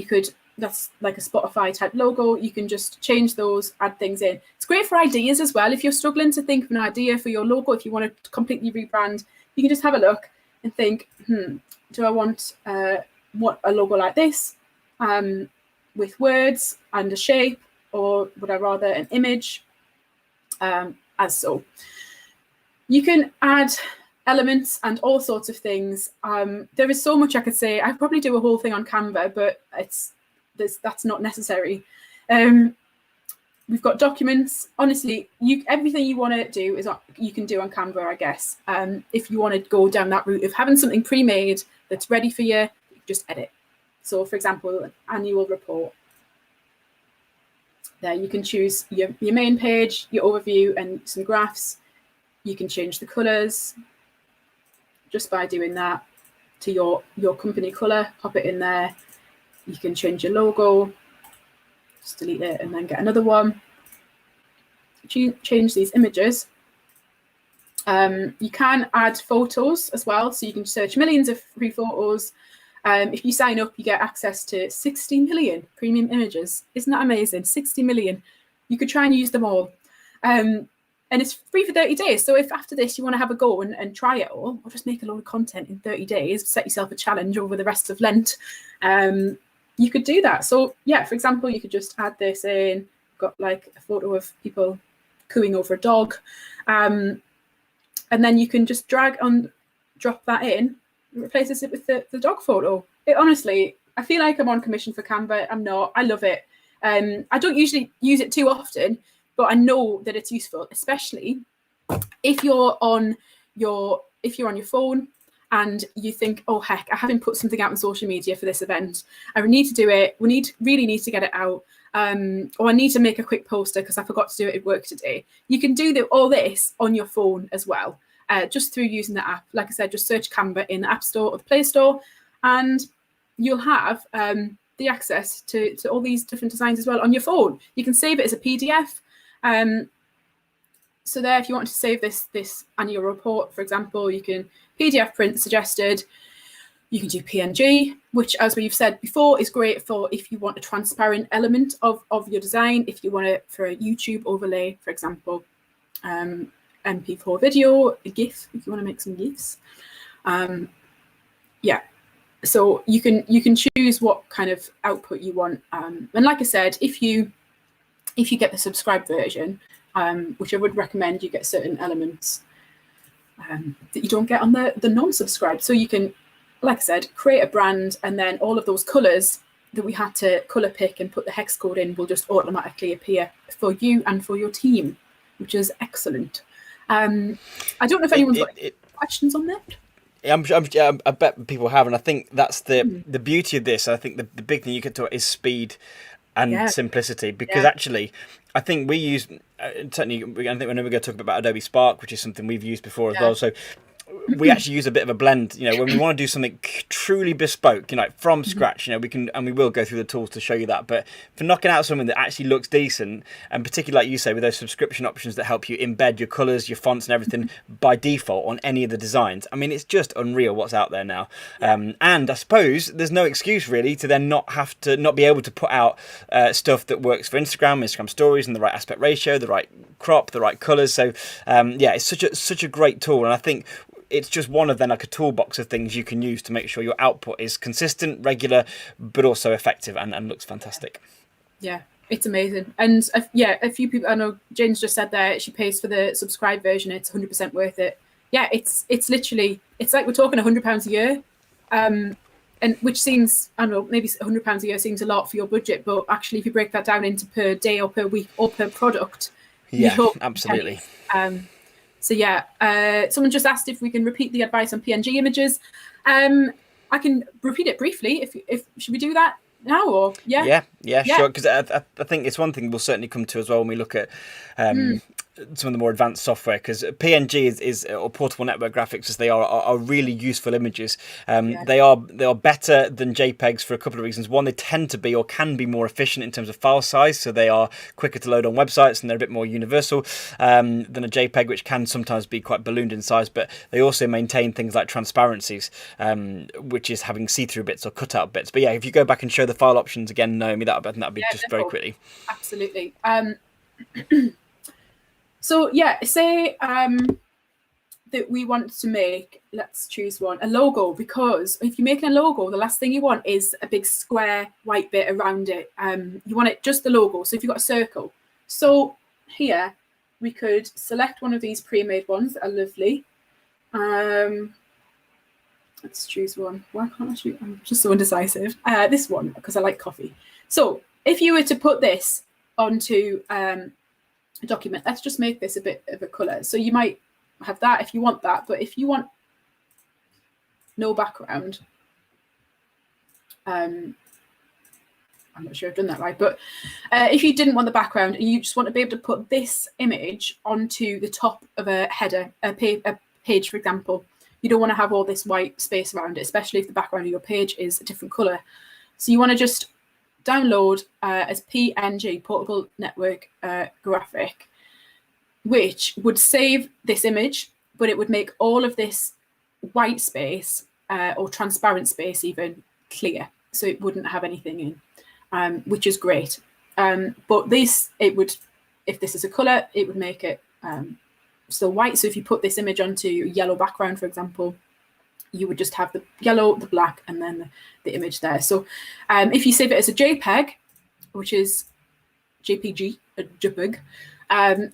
that's like a Spotify type logo. You can just change those, add things in. It's great for ideas as well. If you're struggling to think of an idea for your logo, if you want to completely rebrand, you can just have a look and think, do I want a logo like this with words and a shape, or would I rather an image as so? You can add elements and all sorts of things. There is so much I could say. I probably do a whole thing on Canva, but that's not necessary. We've got documents. Honestly, everything you want to do you can do on Canva, I guess. If you want to go down that route of having something pre-made that's ready for you, just edit. So, for example, an annual report. There you can choose your main page, your overview, and some graphs. You can change the colors just by doing that to your company color. Pop it in there. You can change your logo. Just delete it and then get another one. Change these images. You can add photos as well, so you can search millions of free photos. If you sign up, you get access to 60 million premium images. Isn't that amazing? 60 million. You could try and use them all. And it's free for 30 days. So if after this you want to have a go and try it all, or just make a load of content in 30 days, set yourself a challenge over the rest of Lent, you could do that. So yeah, for example, you could just add this in, got like a photo of people cooing over a dog. And then you can just drag and drop that in, and replaces it with the dog photo. Honestly, I feel like I'm on commission for Canva. I'm not. I love it. I don't usually use it too often, but I know that it's useful, especially if you're on your phone and you think, oh heck, I haven't put something out on social media for this event. I need to do it. Really need to get it out. Or I need to make a quick poster because I forgot to do it at work today. You can do all this on your phone as well, just through using the app. Like I said, just search Canva in the App Store or the Play Store, and you'll have the access to all these different designs as well on your phone. You can save it as a PDF. So there, if you want to save this annual report, for example, you can PDF print suggested. You can do PNG, which, as we've said before, is great for if you want a transparent element of your design. If you want it for a YouTube overlay, for example, MP4 video, a GIF, if you want to make some GIFs. Yeah, so you can choose what kind of output you want. And like I said, if you get the subscribed version, which I would recommend, you get certain elements that you don't get on the non-subscribed. So you can, like I said, create a brand, and then all of those colors that we had to color pick and put the hex code in will just automatically appear for you and for your team, which is excellent. I don't know if anyone's got questions on that. I bet people have, and I think that's the beauty of this. I think the big thing you could talk is speed and simplicity, because actually I think we use certainly, I think when we're going to talk about Adobe Spark, which is something we've used before as well, so we actually use a bit of a blend. When we want to do something truly bespoke, from scratch, we can, and we will go through the tools to show you that. But for knocking out something that actually looks decent, and particularly like you say, with those subscription options that help you embed your colors, your fonts, and everything by default on any of the designs, I mean, it's just unreal what's out there now. And I suppose there's no excuse really to then not be able to put out stuff that works for Instagram stories, and the right aspect ratio, the right crop, the right colors. So it's such a great tool, and I think it's just one of them, like a toolbox of things you can use to make sure your output is consistent, regular, but also effective and looks fantastic. Yeah, it's amazing. And a few people, I know Jane's just said there, she pays for the subscribed version. It's 100% worth it. Yeah, it's literally, it's like we're talking £100 a year, and which seems, I don't know, maybe £100 a year seems a lot for your budget, but actually if you break that down into per day or per week or per product, absolutely. So someone just asked if we can repeat the advice on PNG images. I can repeat it briefly. If should we do that now or Yeah, sure. Because I think it's one thing we'll certainly come to as well when we look at some of the more advanced software. Because PNG is or portable network graphics, as they are really useful images. They are better than JPEGs for a couple of reasons. One, they tend to be or can be more efficient in terms of file size, so they are quicker to load on websites and they're a bit more universal than a JPEG, which can sometimes be quite ballooned in size. But they also maintain things like transparencies, which is having see-through bits or cut-out bits. But yeah, if you go back and show the file options again, Naomi, that'd be just very quickly. Absolutely. So yeah, say that we want to make, let's choose one, a logo, because if you're making a logo, the last thing you want is a big square white bit around it. You want it just the logo. So if you've got a circle. So here we could select one of these pre-made ones that are lovely. Let's choose one. Why can't I choose? I'm just so indecisive. This one, because I like coffee. So if you were to put this onto a document, let's just make this a bit of a colour. So you might have that if you want that, but if you want no background, I'm not sure I've done that right, but if you didn't want the background and you just want to be able to put this image onto the top of a header, a page, for example, you don't want to have all this white space around it, especially if the background of your page is a different colour. So you want to just download as PNG, portable network graphic, which would save this image, but it would make all of this white space or transparent space even clear. So it wouldn't have anything in, which is great. But this, it would, if this is a colour, it would make it still white. So if you put this image onto yellow background, for example, you would just have the yellow, the black, and then the image there. So if you save it as a JPEG, which is JPG, a JPEG,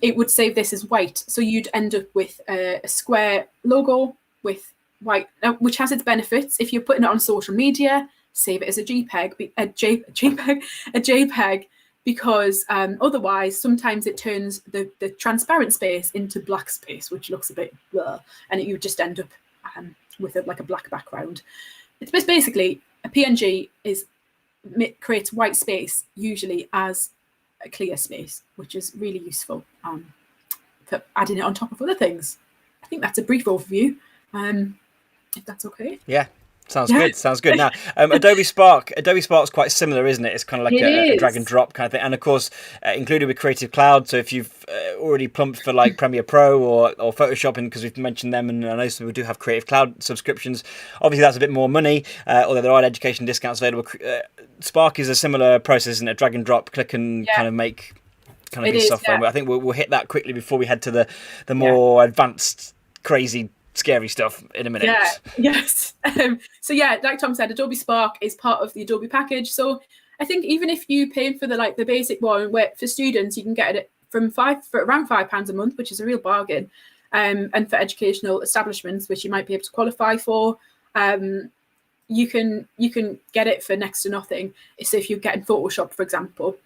it would save this as white. So you'd end up with a square logo with white, which has its benefits. If you're putting it on social media, save it as a JPEG, a JPEG, because otherwise sometimes it turns the transparent space into black space, which looks a bit blur, and you just end up with like a black background. It's basically a PNG creates white space usually as a clear space, which is really useful for adding it on top of other things. I think that's a brief overview, if that's okay. Yeah. Sounds good. Now, Adobe Spark's quite similar, isn't it? It's kind of like a drag and drop kind of thing. And of course, included with Creative Cloud. So if you've already plumped for like Premiere Pro or Photoshop, because we've mentioned them, and I know some people do have Creative Cloud subscriptions, obviously that's a bit more money, although there are education discounts available. Spark is a similar process, isn't it? Drag and drop, click and kind of make kind of piece of software. But I think we'll hit that quickly before we head to the more advanced, crazy, scary stuff in a minute. Yes. So yeah, like Tom said, Adobe Spark is part of the Adobe package. So I think even if you pay for the basic one, where for students you can get it for around £5 a month, which is a real bargain, and for educational establishments, which you might be able to qualify for, you can get it for next to nothing. So if you're getting Photoshop, for example,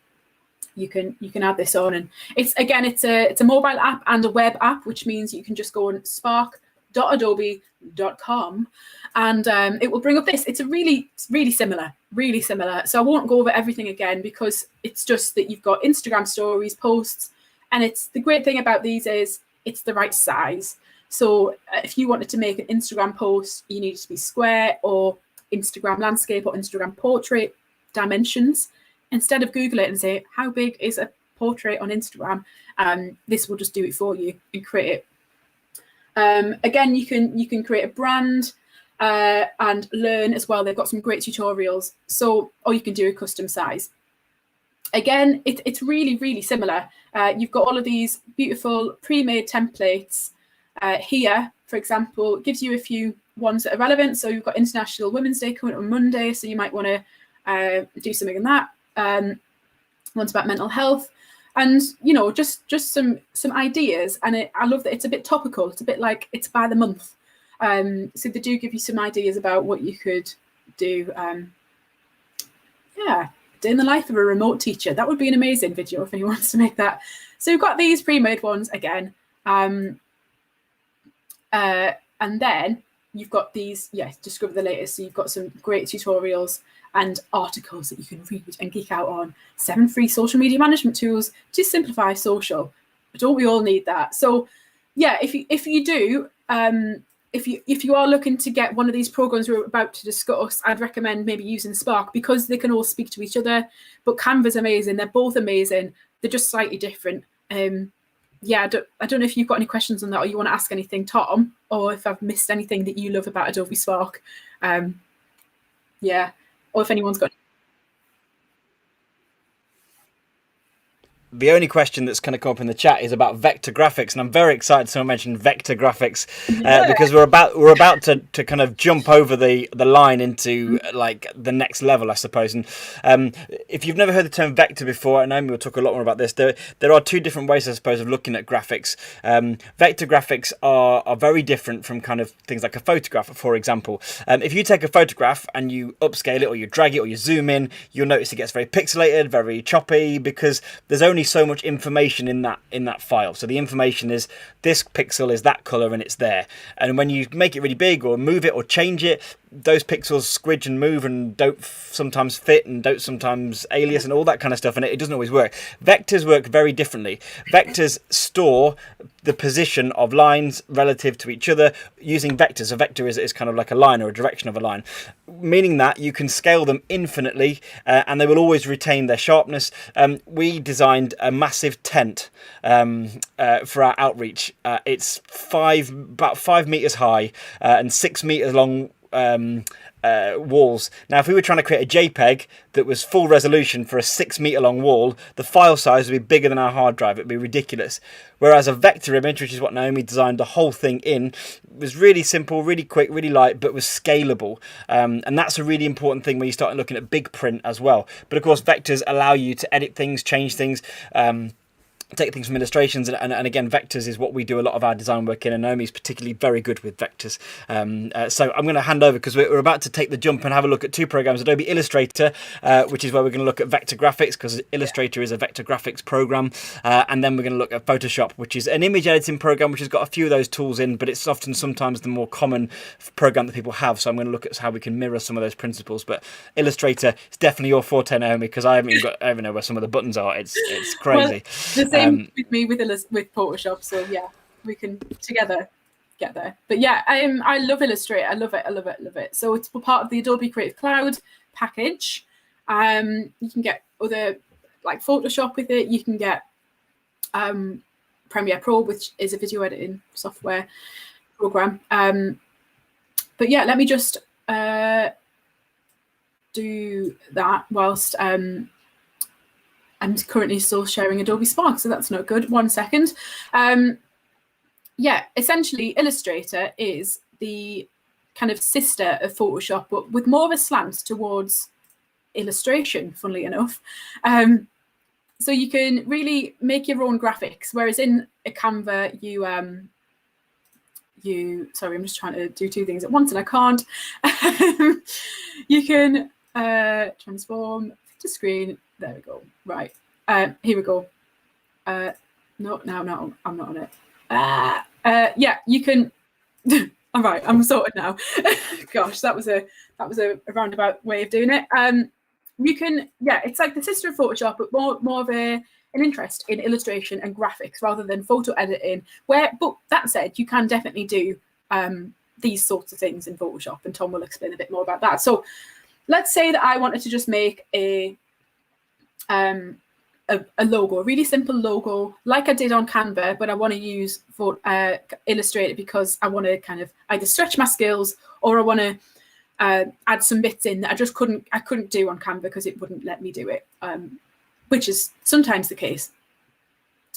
you can add this on, and it's a mobile app and a web app, which means you can just go on spark.adobe.com and it will bring up this. It's really similar. So I won't go over everything again, because it's just that you've got Instagram stories, posts, and it's the great thing about these is it's the right size. So if you wanted to make an Instagram post, you need it to be square or Instagram landscape or Instagram portrait dimensions. Instead of Google it and say, how big is a portrait on Instagram? This will just do it for you and create it. Again, you can create a brand and learn as well. They've got some great tutorials. So, or you can do a custom size. Again, it's really similar. You've got all of these beautiful pre-made templates here. For example, it gives you a few ones that are relevant. So you've got International Women's Day coming up on Monday, so you might want to do something in that. One's about mental health. And just some ideas, and I love that it's a bit topical. It's a bit like it's by the month, so they do give you some ideas about what you could do. Day in the life of a remote teacher. That would be an amazing video if anyone wants to make that. So we've got these pre-made ones again, and then you've got these, discover the latest. So you've got some great tutorials and articles that you can read and geek out on. 7 free social media management tools to simplify social. Don't we all need that? So yeah, if you do, if you are looking to get one of these programs we're about to discuss, I'd recommend maybe using Spark, because they can all speak to each other. But Canva's amazing. They're both amazing. They're just slightly different. Yeah, I don't know if you've got any questions on that, or you want to ask anything, Tom, or if I've missed anything that you love about Adobe Spark. Yeah, or if anyone's got. The only question that's kind of come up in the chat is about vector graphics, and I'm very excited someone mentioned vector graphics, because we're about to kind of jump over the line into like the next level, I suppose. And if you've never heard the term vector before, and Naomi will talk a lot more about this, there are 2 different ways, I suppose, of looking at graphics. Vector graphics are very different from kind of things like a photograph, for example. If you take a photograph and you upscale it, or you drag it, or you zoom in, you'll notice it gets very pixelated, very choppy, because there's only so much information in that file. So the information is this pixel is that color and it's there. And when you make it really big or move it or change it, those pixels squidge and move and don't sometimes fit and don't sometimes alias and all that kind of stuff, and it doesn't always work. Vectors work very differently. Vectors store the position of lines relative to each other using vectors. A vector is kind of like a line or a direction of a line, meaning that you can scale them infinitely, and they will always retain their sharpness. We designed a massive tent for our outreach. It's about 5 meters high and 6 meters long walls. Now, if we were trying to create a JPEG that was full resolution for a 6 meter long wall, the file size would be bigger than our hard drive. It'd be ridiculous. Whereas a vector image, which is what Naomi designed the whole thing in, was really simple, really quick, really light, but was scalable. And that's a really important thing when you start looking at big print as well. But of course, vectors allow you to edit things, change things, take things from illustrations, and again, vectors is what we do a lot of our design work in, and Naomi's particularly very good with vectors. So I'm going to hand over, because we're about to take the jump and have a look at 2 programs: Adobe Illustrator, which is where we're going to look at vector graphics, because Illustrator is a vector graphics program, and then we're going to look at Photoshop, which is an image editing program which has got a few of those tools in, but it's often sometimes the more common program that people have. So I'm going to look at how we can mirror some of those principles. But Illustrator is definitely your forte, Naomi, because I even know where some of the buttons are. It's crazy. Well, the same with me with Photoshop, so yeah, we can together get there. But yeah, I love Illustrator. I love it. So it's part of the Adobe Creative Cloud package. You can get other like Photoshop with it. You can get Premiere Pro, which is a video editing software program. But yeah, let me just do that whilst I'm currently still sharing Adobe Spark, so that's not good. 1 second. Yeah, essentially Illustrator is the kind of sister of Photoshop, but with more of a slant towards illustration, funnily enough. So you can really make your own graphics, whereas in a Canva, sorry, I'm just trying to do 2 things at once and I can't. You can transform to screen. There we go. Right. Here we go. No, I'm not on it. Yeah, you can. All right, I'm sorted now. Gosh, that was a roundabout way of doing it. You can, yeah, it's like the sister of Photoshop, but more of an interest in illustration and graphics rather than photo editing. But that said, you can definitely do these sorts of things in Photoshop, and Tom will explain a bit more about that. So let's say that I wanted to just make a logo, a really simple logo, like I did on Canva, but I want to use for Illustrator because I want to kind of either stretch my skills or I want to add some bits in that I couldn't do on Canva because it wouldn't let me do it, which is sometimes the case.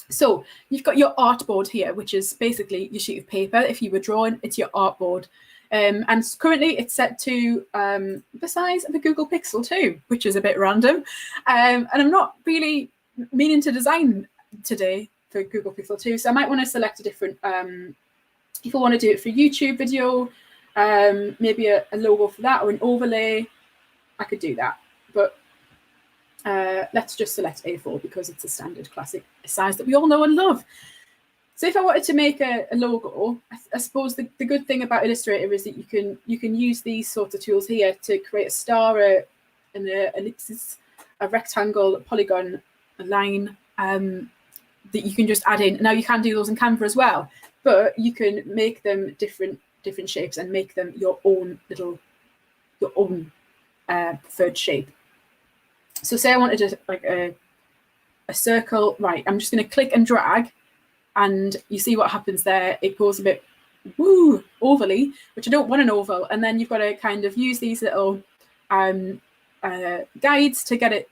So you've got your artboard here, which is basically your sheet of paper. If you were drawing, it's your artboard. And currently it's set to the size of a Google Pixel 2, which is a bit random. And I'm not really meaning to design today for Google Pixel 2, so I might want to select a different, if I want to do it for a YouTube video, maybe a logo for that or an overlay, I could do that. But let's just select A4 because it's a standard classic size that we all know and love. So if I wanted to make a logo, I suppose the good thing about Illustrator is that you can use these sorts of tools here to create a star, an ellipsis, a rectangle, a polygon, a line, that you can just add in. Now you can do those in Canva as well, but you can make them different shapes and make them your own preferred shape. So say I wanted a circle, right? I'm just going to click and drag, and you see what happens there. It goes a bit ovally, which I don't want an oval. And then you've got to kind of use these little guides to get it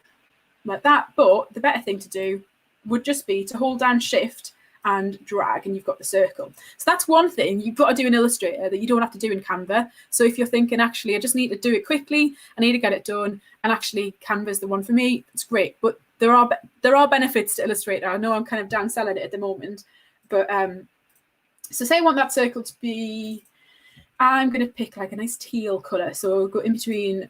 like that. But the better thing to do would just be to hold down Shift and drag, and you've got the circle. So that's one thing you've got to do in Illustrator that you don't have to do in Canva. So if you're thinking, actually, I just need to do it quickly, I need to get it done, and actually Canva is the one for me, it's great. But there are benefits to Illustrator. I know I'm kind of downselling it at the moment, but so say I want that circle to be, I'm going to pick like a nice teal color. So I'll go in between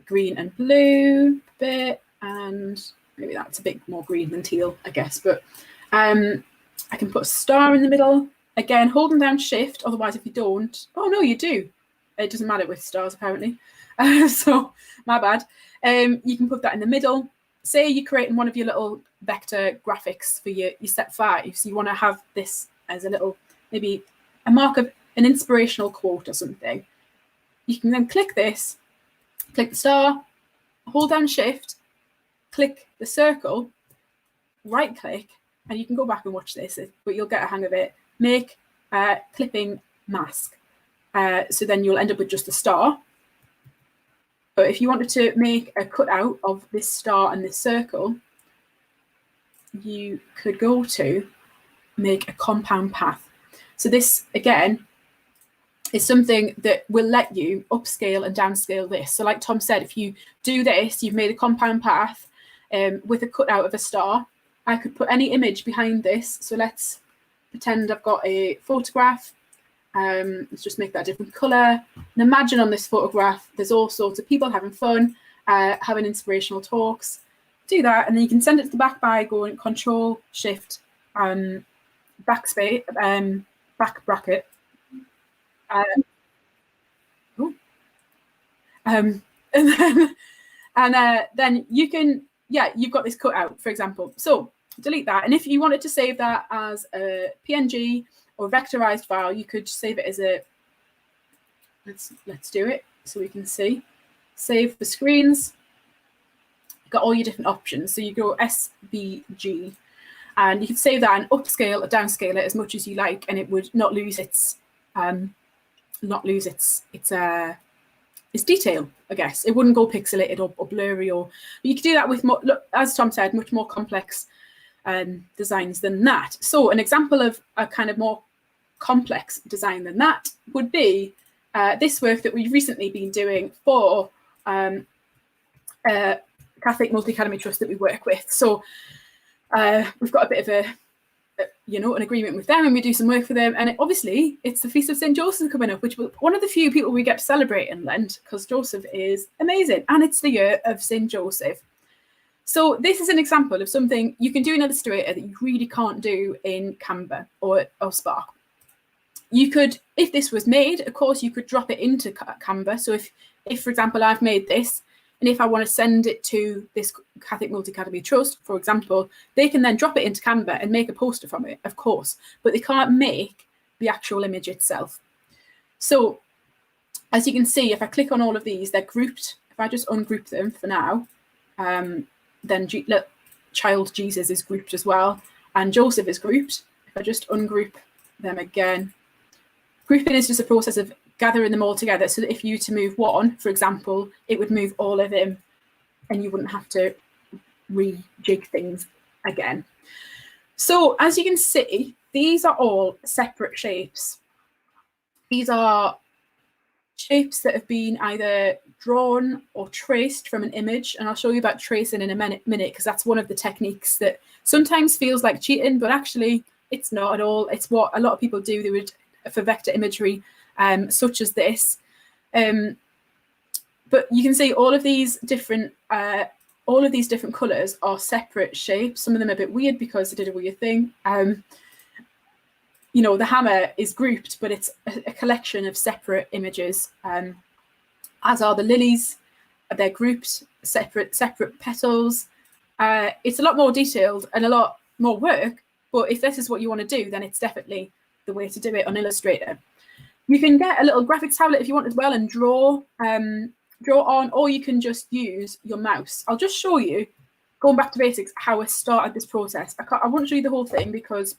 green and blue a bit, and maybe that's a bit more green than teal, I guess. But I can put a star in the middle. Again, holding down Shift. Otherwise, if you don't, oh no, you do. It doesn't matter with stars, apparently. So my bad. You can put that in the middle. Say you're creating one of your little vector graphics for your step 5. So you want to have this as a little, maybe a mark of an inspirational quote or something. You can then click this, click the star, hold down Shift, click the circle, right click, and you can go back and watch this, but you'll get a hang of it. Make clipping mask. So then you'll end up with just a star. But if you wanted to make a cutout of this star and this circle, you could go to make a compound path. So this, again, is something that will let you upscale and downscale this. So like Tom said, if you do this, you've made a compound path with a cutout of a star. I could put any image behind this. So let's pretend I've got a photograph. Let's just make that a different color. And imagine on this photograph, there's all sorts of people having fun, having inspirational talks. Do that, and then you can send it to the back by going Control Shift backspace, back bracket. And then you can, you've got this cut out, for example. So delete that, and if you wanted to save that as a PNG or vectorized file, you could save it as a, let's do it so we can see. Save the screens. You've got all your different options. So you go SVG, and you can save that and upscale or downscale it as much as you like, and it would not lose its detail, I guess. It wouldn't go pixelated or blurry, but you could do that with more, as Tom said, much more complex designs than that. So an example of a kind of more complex design than that would be this work that we've recently been doing for Catholic Multi-Academy Trust that we work with. So we've got a bit of an agreement with them, and we do some work for them. And obviously, it's the Feast of St. Joseph coming up, which was one of the few people we get to celebrate in Lent, because Joseph is amazing, and it's the year of St. Joseph. So this is an example of something you can do in Illustrator that you really can't do in Canva or Spark. You could, if this was made, of course, you could drop it into Canva. So if for example, I've made this, and if I want to send it to this Catholic Multi-Academy Trust, for example, they can then drop it into Canva and make a poster from it, of course, but they can't make the actual image itself. So as you can see, if I click on all of these, they're grouped. If I just ungroup them for now, then child Jesus is grouped as well, and Joseph is grouped. If I just ungroup them again, grouping is just a process of gathering them all together, so that if you to move one, for example, it would move all of them, and you wouldn't have to rejig things again. So as you can see, these are all separate shapes. These are shapes that have been either drawn or traced from an image, and I'll show you about tracing in a minute, because that's one of the techniques that sometimes feels like cheating, but actually it's not at all. It's what a lot of people do. They would, for vector imagery, such as this. But you can see all of these different all of these different colours are separate shapes. Some of them are a bit weird because they did a weird thing. You know, the hammer is grouped, but it's a collection of separate images, as are the lilies. They're grouped, separate petals. It's a lot more detailed and a lot more work, but if this is what you want to do, then it's definitely the way to do it on Illustrator. You can get a little graphics tablet if you want as well and draw on, or you can just use your mouse. I'll just show you, going back to basics, how I started this process. I won't show you the whole thing because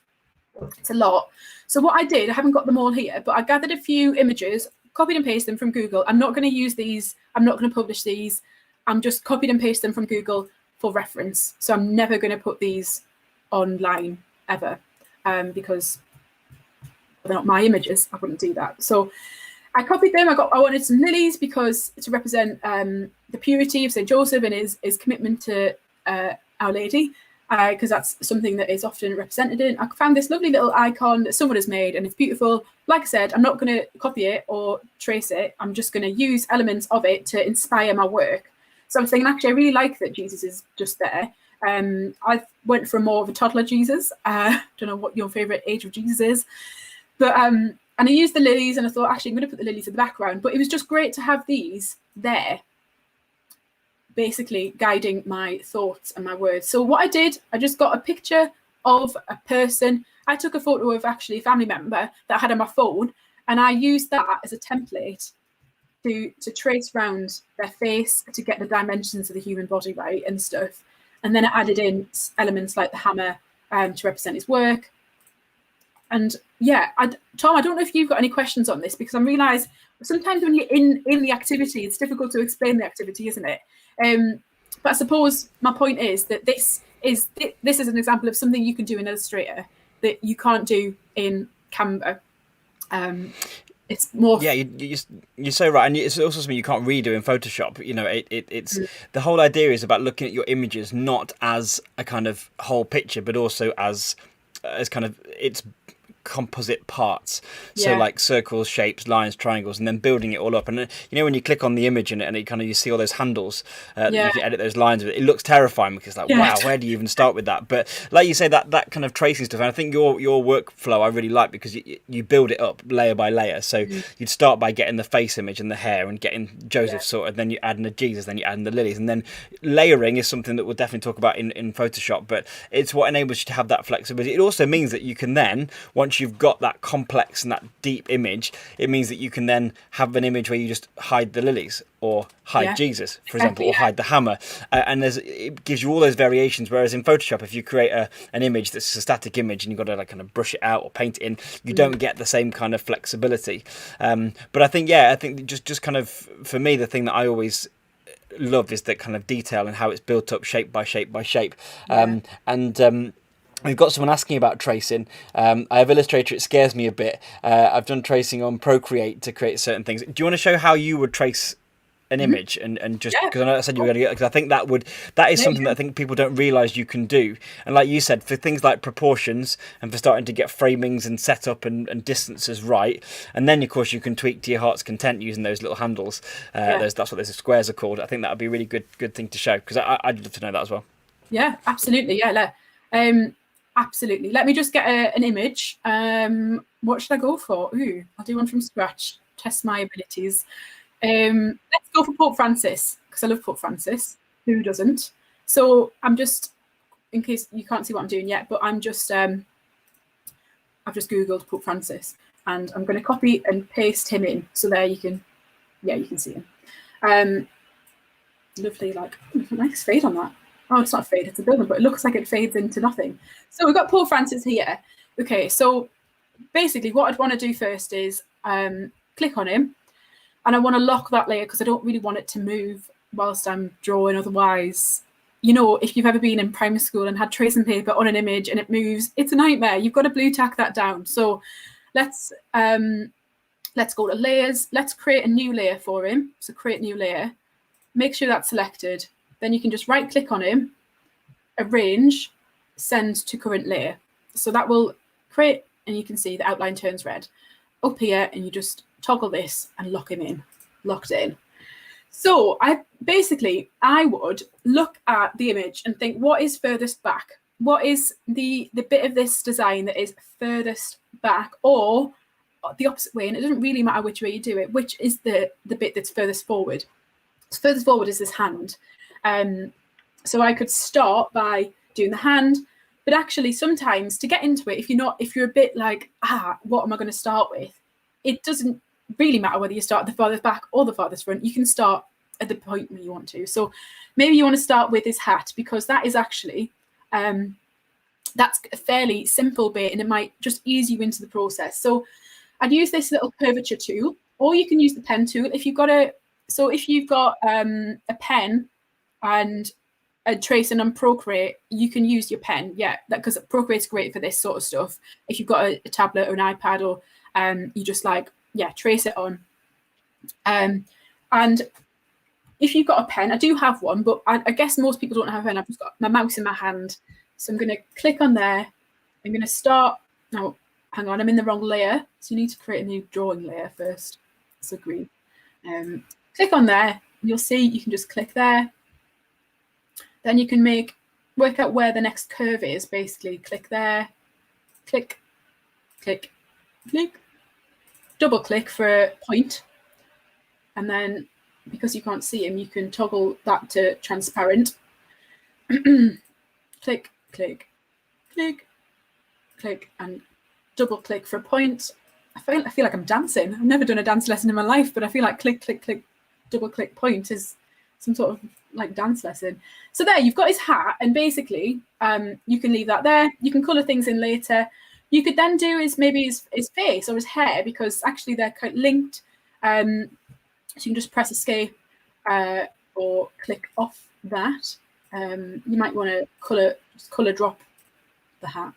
it's a lot. So what I did, I haven't got them all here, but I gathered a few images, copied and pasted them from Google. I'm not going to use these. I'm not going to publish these. I'm just copied and pasted them from Google for reference. So I'm never going to put these online ever, because they're not my images. I wouldn't do that. So I copied them. I wanted some lilies because to represent the purity of St. Joseph and his commitment to Our Lady, because that's something that is often represented in. I found this lovely little icon that someone has made, and it's beautiful. Like I said, I'm not going to copy it or trace it. I'm just going to use elements of it to inspire my work. So I'm thinking, actually, I really like that Jesus is just there. I went for more of a toddler Jesus. Don't know what your favourite age of Jesus is, but and I used the lilies, and I thought, actually, I'm going to put the lilies in the background. But it was just great to have these there, basically guiding my thoughts and my words. So what I did, I just got a picture of a person. I took a photo of actually a family member that I had on my phone, and I used that as a template to trace around their face to get the dimensions of the human body right and stuff. And then I added in elements like the hammer to represent his work. And yeah, Tom, I don't know if you've got any questions on this, because I realise sometimes when you're in the activity, it's difficult to explain the activity, isn't it? But I suppose my point is that this is an example of something you can do in Illustrator that you can't do in Canva. It's more. Yeah, you're so right, and it's also something you can't redo in Photoshop. You know, it's the whole idea is about looking at your images not as a kind of whole picture, but also as kind of its composite parts, so like circles, shapes, lines, triangles, and then building it all up. And you know, when you click on the image and it kind of, you see all those handles that you can edit those lines with, it looks terrifying because like, wow, where do you even start with that? But like you say, that kind of tracing stuff, and I think your workflow I really like, because you build it up layer by layer. So you'd start by getting the face image and the hair and getting Joseph sorted, then you add in the Jesus, then you add in the lilies, and then layering is something that we'll definitely talk about in Photoshop, but it's what enables you to have that flexibility. It also means that you can then, once you've got that complex and that deep image, it means that you can then have an image where you just hide the lilies or hide Jesus, for example, or hide the hammer, and it gives you all those variations. Whereas in Photoshop, if you create an image that's a static image and you've got to like kind of brush it out or paint it in, you don't get the same kind of flexibility. But I think just kind of, for me, the thing that I always love is that kind of detail and how it's built up shape by shape by shape. We've got someone asking about tracing. I have Illustrator. It scares me a bit. I've done tracing on Procreate to create certain things. Do you want to show how you would trace an image and just because I know I said you were going to get, because I think that is something that I think people don't realise you can do. And like you said, for things like proportions and for starting to get framings and setup and distances right, and then of course you can tweak to your heart's content using those little handles. That's what those squares are called. I think that would be a really good thing to show, because I'd love to know that as well. Yeah, absolutely. Absolutely. Let me just get an image. What should I go for? Ooh, I'll do one from scratch. Test my abilities. Let's go for Pope Francis, because I love Pope Francis. Who doesn't? So I'm just, in case you can't see what I'm doing yet, but I've just Googled Pope Francis, and I'm going to copy and paste him in. So there you can see him. Lovely, like nice fade on that. Oh, it's not a fade, it's a building, but it looks like it fades into nothing. So we've got Pope Francis here. Okay, so basically what I'd want to do first is click on him, and I want to lock that layer because I don't really want it to move whilst I'm drawing. Otherwise, you know, if you've ever been in primary school and had tracing paper on an image and it moves, it's a nightmare. You've got to blue tack that down. So let's go to layers. Let's create a new layer for him. So create new layer. Make sure that's selected. Then you can just right click on him, arrange, send to current layer. So that will create, and you can see the outline turns red. Up here, and you just toggle this and lock him in, locked in. So I would look at the image and think, what is furthest back? What is the bit of this design that is furthest back, or the opposite way? And it doesn't really matter which way you do it. Which is the bit that's furthest forward? So furthest forward is this hand. So I could start by doing the hand, but actually sometimes to get into it, if you're a bit like, what am I going to start with? It doesn't really matter whether you start the farthest back or the farthest front. You can start at the point where you want to. So maybe you want to start with this hat, because that is actually that's a fairly simple bit, and it might just ease you into the process. So I'd use this little curvature tool, or you can use the pen tool if you've got a pen and tracing on Procreate, you can use your pen, because Procreate's great for this sort of stuff. If you've got a tablet or an iPad, or you just trace it on. And if you've got a pen, I do have one, but I guess most people don't have a pen. I've just got my mouse in my hand. So I'm going to click on there. I'm going to start. Oh, hang on, I'm in the wrong layer. So you need to create a new drawing layer first. So green. Click on there. And you'll see you can just click there. Then you can work out where the next curve is, basically. Click there. Click, click, click. Double click for a point. And then, because you can't see him, you can toggle that to transparent. Click, click, click, click, and double click for a point. I feel like I'm dancing. I've never done a dance lesson in my life, but I feel like click, click, click, double click point is some sort of dance lesson. So there, you've got his hat, and basically you can leave that there. You can colour things in later. You could then do maybe his face or his hair, because actually they're quite linked. So you can just press escape or click off that. You might want to colour drop the hat.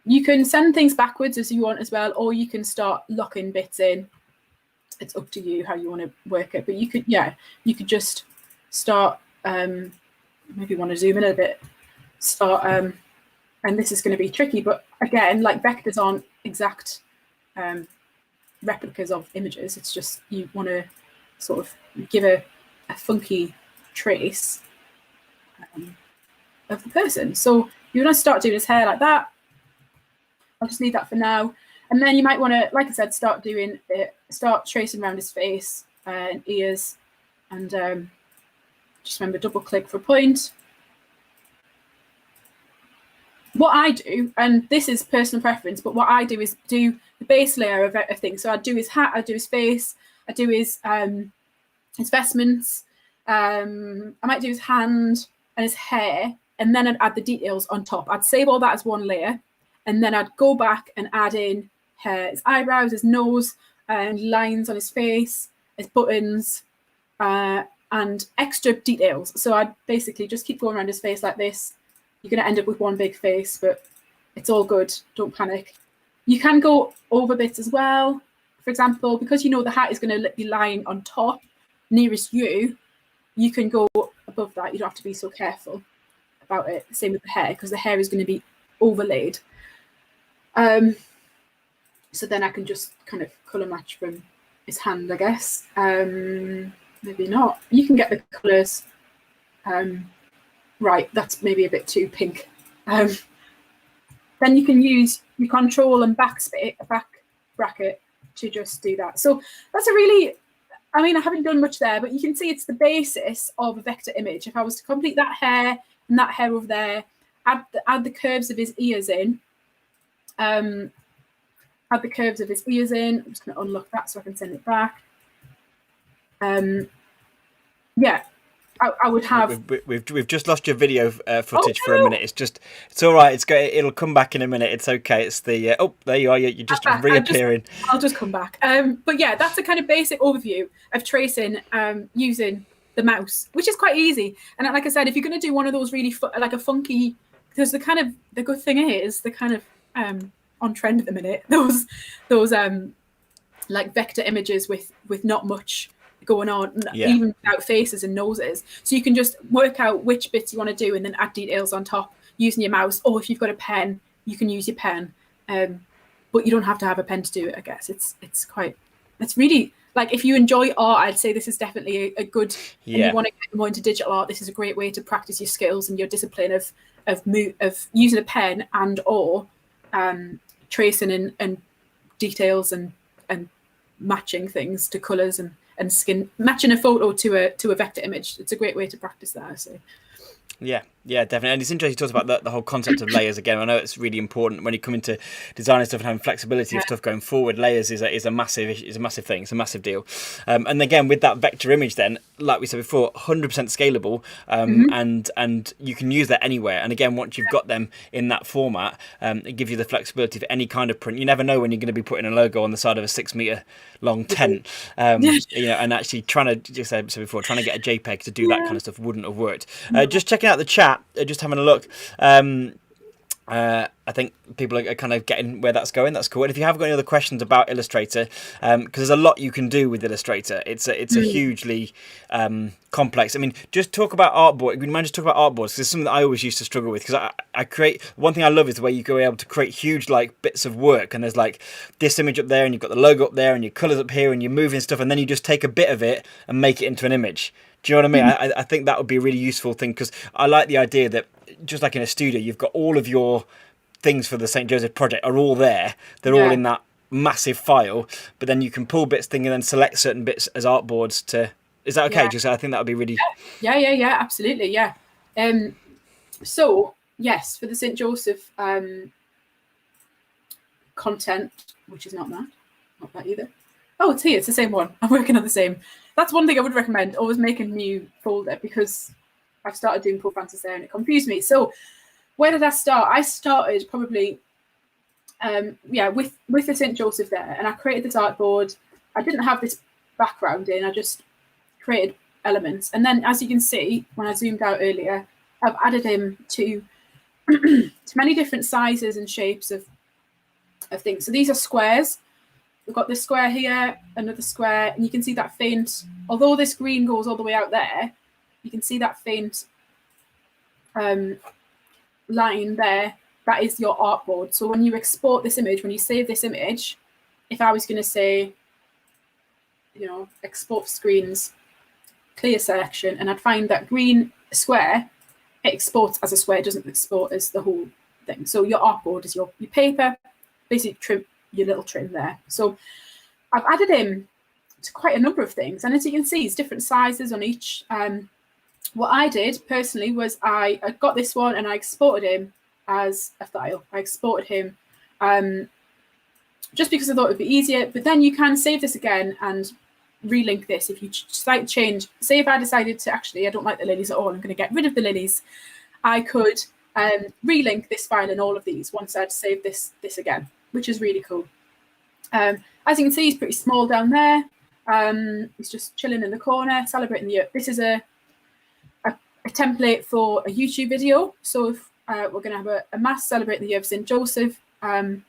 You can send things backwards as you want as well, or you can start locking bits in. It's up to you how you want to work it, but you could just start. Maybe want to zoom in a bit. Start, and this is going to be tricky, but again, vectors aren't exact replicas of images. It's just you want to sort of give a funky trace of the person. So you want to start doing his hair like that. I'll just leave that for now. And then you might want to, like I said, start tracing around his face and ears. And just remember, double click for a point. What I do, and this is personal preference, but what I do is do the base layer of things. So I do his hat, I do his face, I do his vestments. I might do his hand and his hair, and then I'd add the details on top. I'd save all that as one layer, and then I'd go back and add in his eyebrows, his nose, and lines on his face, his buttons, and extra details. So I'd basically just keep going around his face like this. You're going to end up with one big face, but it's all good. Don't panic. You can go over bits as well. For example, because the hat is going to be lying on top nearest you, you can go above that. You don't have to be so careful about it. Same with the hair, because the hair is going to be overlaid. So then I can just kind of colour match from his hand, I guess. Maybe not. You can get the colours. Right, that's maybe a bit too pink. Then you can use your control and back bracket to just do that. So that's I haven't done much there, but you can see it's the basis of a vector image. If I was to complete that hair and that hair over there, add the curves of his ears in. I'm just going to unlock that so I can send it back. I would have. We've just lost your video footage for a minute. It's all right. It'll come back in a minute. It's okay. It's the there you are. You're just reappearing. I'll just come back. But yeah, that's a kind of basic overview of tracing using the mouse, which is quite easy. And like I said, if you're going to do one of those really a funky, because the good thing is the kind of on trend at the minute. Those vector images with not much going on, even without faces and noses. So you can just work out which bits you want to do and then add details on top using your mouse. Or if you've got a pen, you can use your pen. But you don't have to have a pen to do it, I guess. It's really, like if you enjoy art, I'd say this is definitely a good. And Yeah. you want to get more into digital art, this is a great way to practice your skills and your discipline of using a pen and or tracing and details and matching things to colours and skin, matching a photo to a vector image. It's a great way to practice that, I say. Yeah, definitely. And it's interesting you talked about the whole concept of layers again. I know it's really important when you come into designing stuff and having flexibility of stuff going forward. Layers is a massive thing. It's a massive deal. And again, with that vector image, then, like we said before, 100% scalable, and you can use that anywhere. And again, once you've got them in that format, it gives you the flexibility for any kind of print. You never know when you're going to be putting a logo on the side of a 6 meter long tent, and actually trying to, just said before, trying to get a JPEG to do that kind of stuff wouldn't have worked. Just checking out the chat, just having a look. I think people are kind of getting where that's going. That's cool. And if you have got any other questions about Illustrator, because there's a lot you can do with Illustrator. It's a hugely complex. I mean, just talk about artboard. We might just talk about artboards because it's something that I always used to struggle with. Because I create, one thing I love is the way you go able to create huge like bits of work, and there's like this image up there, and you've got the logo up there, and your colours up here, and you're moving stuff, and then you just take a bit of it and make it into an image. Do you know what I mean? I think that would be a really useful thing, because I like the idea that just like in a studio, you've got all of your things for the St. Joseph project are all there. They're all in that massive file, but then you can pull bits thing and then select certain bits as artboards to. Is that okay? Just I think that would be really. Yeah, absolutely, yeah. So yes, for the St. Joseph content, which is not that either. Oh, it's here. It's the same one. I'm working on the same. That's one thing I would recommend. Always make a new folder, because I've started doing Pope Francis there and it confused me. So where did I start? I started probably, with the St. Joseph there, and I created this artboard. I didn't have this background in. I just created elements, and then as you can see when I zoomed out earlier, I've added him to to many different sizes and shapes of things. So these are squares. We've got this square here, another square, and you can see that faint, although this green goes all the way out there, you can see that faint line there. That is your artboard. So when you export this image, when you save this image, if I was going to say, export screens, clear selection, and I'd find that green square, it exports as a square, it doesn't export as the whole thing. So your artboard is your paper, basically trim, your little trim there. So I've added in to quite a number of things, and as you can see, it's different sizes on each. What I did personally was I got this one and I exported him as a file. I exported him just because I thought it would be easier, but then you can save this again and relink this if you decide to change. Say if I decided to actually, I don't like the lilies at all, I'm going to get rid of the lilies, I could relink this file and all of these once I'd saved this again, which is really cool. As you can see, he's pretty small down there. He's just chilling in the corner, celebrating the. This is a template for a YouTube video. So if we're going to have a mass celebrating the year of St. Joseph, and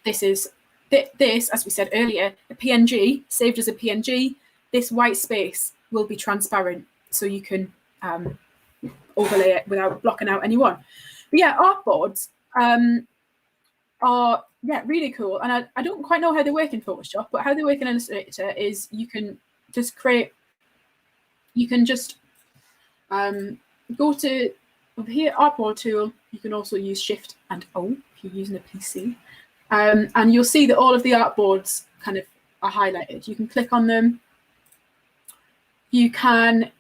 this is this, as we said earlier, a PNG saved as a PNG. This white space will be transparent, so you can overlay it without blocking out anyone. But yeah, artboards are really cool, and I don't quite know how they work in Photoshop, but how they work in Illustrator is you can just create. You can just go to over here, artboard tool. You can also use Shift and O if you're using a PC, and you'll see that all of the artboards kind of are highlighted. You can click on them. You can,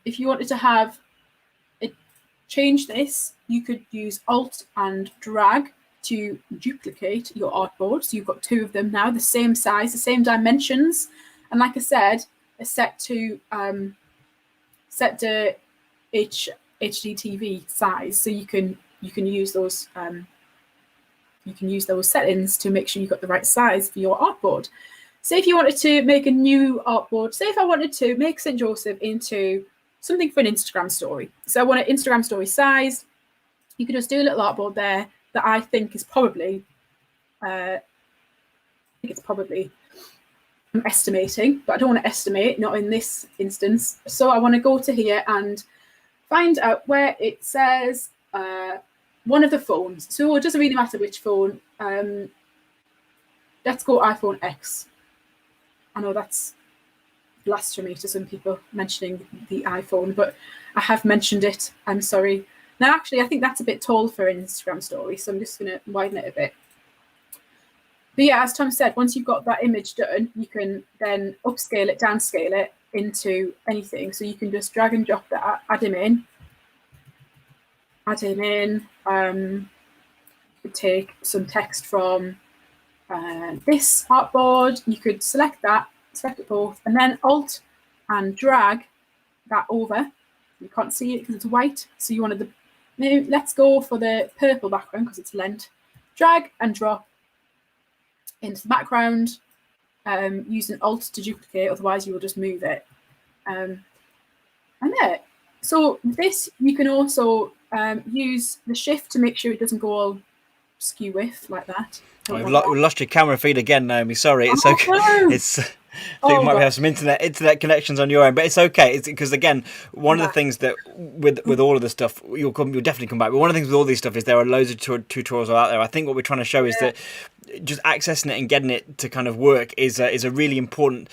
if you wanted to have it change this, you could use Alt and drag to duplicate your artboard. So you've got two of them now, the same size, the same dimensions, and like I said, are set to HDTV size. So you can use those settings to make sure you've got the right size for your artboard. Say if you wanted to make a new artboard, say if I wanted to make St. Joseph into something for an Instagram story. So I want an Instagram story size. You could just do a little artboard there that I think is probably, I'm estimating, but I don't want to estimate, not in this instance. So I want to go to here and find out where it says one of the phones. So it doesn't really matter which phone. Let's go iPhone X. I know that's blasphemy to some people mentioning the iPhone, but I have mentioned it. I'm sorry. Now, actually, I think that's a bit tall for an Instagram story, so I'm just going to widen it a bit. But yeah, as Tom said, once you've got that image done, you can then upscale it, downscale it into anything. So you can just drag and drop that, add him in. Take some text from this artboard. You could select that, select it both, and then Alt and drag that over. You can't see it because it's white. So you wanted let's go for the purple background because it's lent. Drag and drop into the background using Alt to duplicate, otherwise you will just move it. And there. So this, you can also use the shift to make sure it doesn't go all skew with like that. We lost your camera feed again, Naomi. Sorry, it's okay. No. It's. I think we might have some internet connections on your end, but it's okay. It's because again, one of the things that with all of the stuff, you'll definitely come back. But one of the things with all these stuff is there are loads of tutorials out there. I think what we're trying to show is that just accessing it and getting it to kind of work is a really important.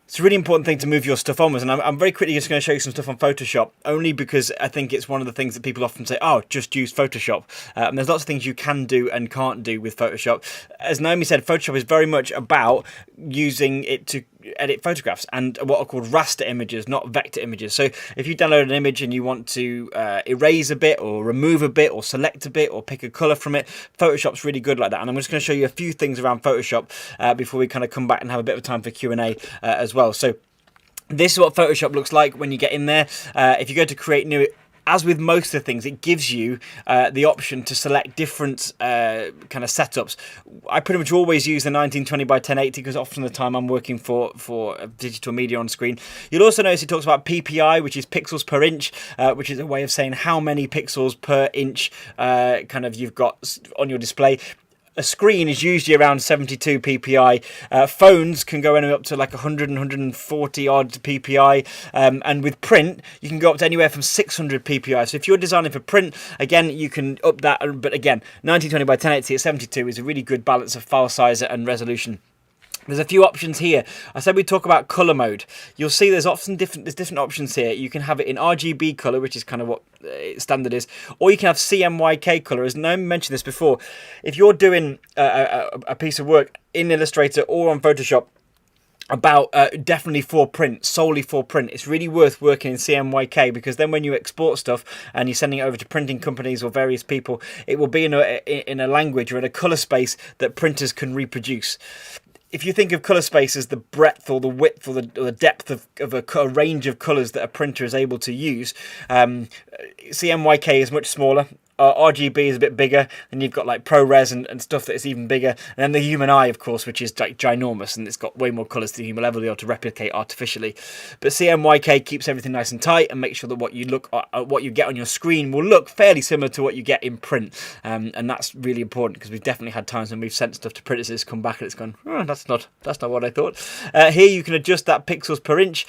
It's a really important thing to move your stuff onwards, and I'm very quickly just going to show you some stuff on Photoshop, only because I think it's one of the things that people often say, oh, just use Photoshop. And there's lots of things you can do and can't do with Photoshop. As Naomi said, Photoshop is very much about using it to edit photographs and what are called raster images, not vector images. So if you download an image and you want to erase a bit or remove a bit or select a bit or pick a color from it, Photoshop's really good like that. And I'm just going to show you a few things around Photoshop before we kind of come back and have a bit of time for Q&A as well. So this is what Photoshop looks like when you get in there. If you go to create new, as with most of the things, it gives you the option to select different kind of setups. I pretty much always use the 1920 by 1080 because often the time I'm working for digital media on screen. You'll also notice it talks about PPI, which is pixels per inch, which is a way of saying how many pixels per inch kind of you've got on your display. A screen is usually around 72 ppi. Phones can go anywhere up to like 100 and 140 odd ppi. And with print, you can go up to anywhere from 600 ppi. So if you're designing for print, again, you can up that. But again, 1920 by 1080 at 72 is a really good balance of file size and resolution. There's a few options here. I said we talk about color mode. You'll see there's different options here. You can have it in RGB color, which is kind of what standard is, or you can have CMYK color. As Naomi mentioned this before, if you're doing a piece of work in Illustrator or on Photoshop about definitely for print, solely for print, it's really worth working in CMYK, because then when you export stuff and you're sending it over to printing companies or various people, it will be in a language or in a color space that printers can reproduce. If you think of colour space as the breadth or the width or the depth of a range of colours that a printer is able to use, CMYK is much smaller. RGB is a bit bigger, and you've got like ProRes and stuff that is even bigger. And then the human eye, of course, which is like ginormous, and it's got way more colours than the human level, be able to replicate artificially. But CMYK keeps everything nice and tight and makes sure that what you get on your screen will look fairly similar to what you get in print. And that's really important, because we've definitely had times when we've sent stuff to printers, it's come back and it's gone, oh, that's not what I thought. Here you can adjust that pixels per inch.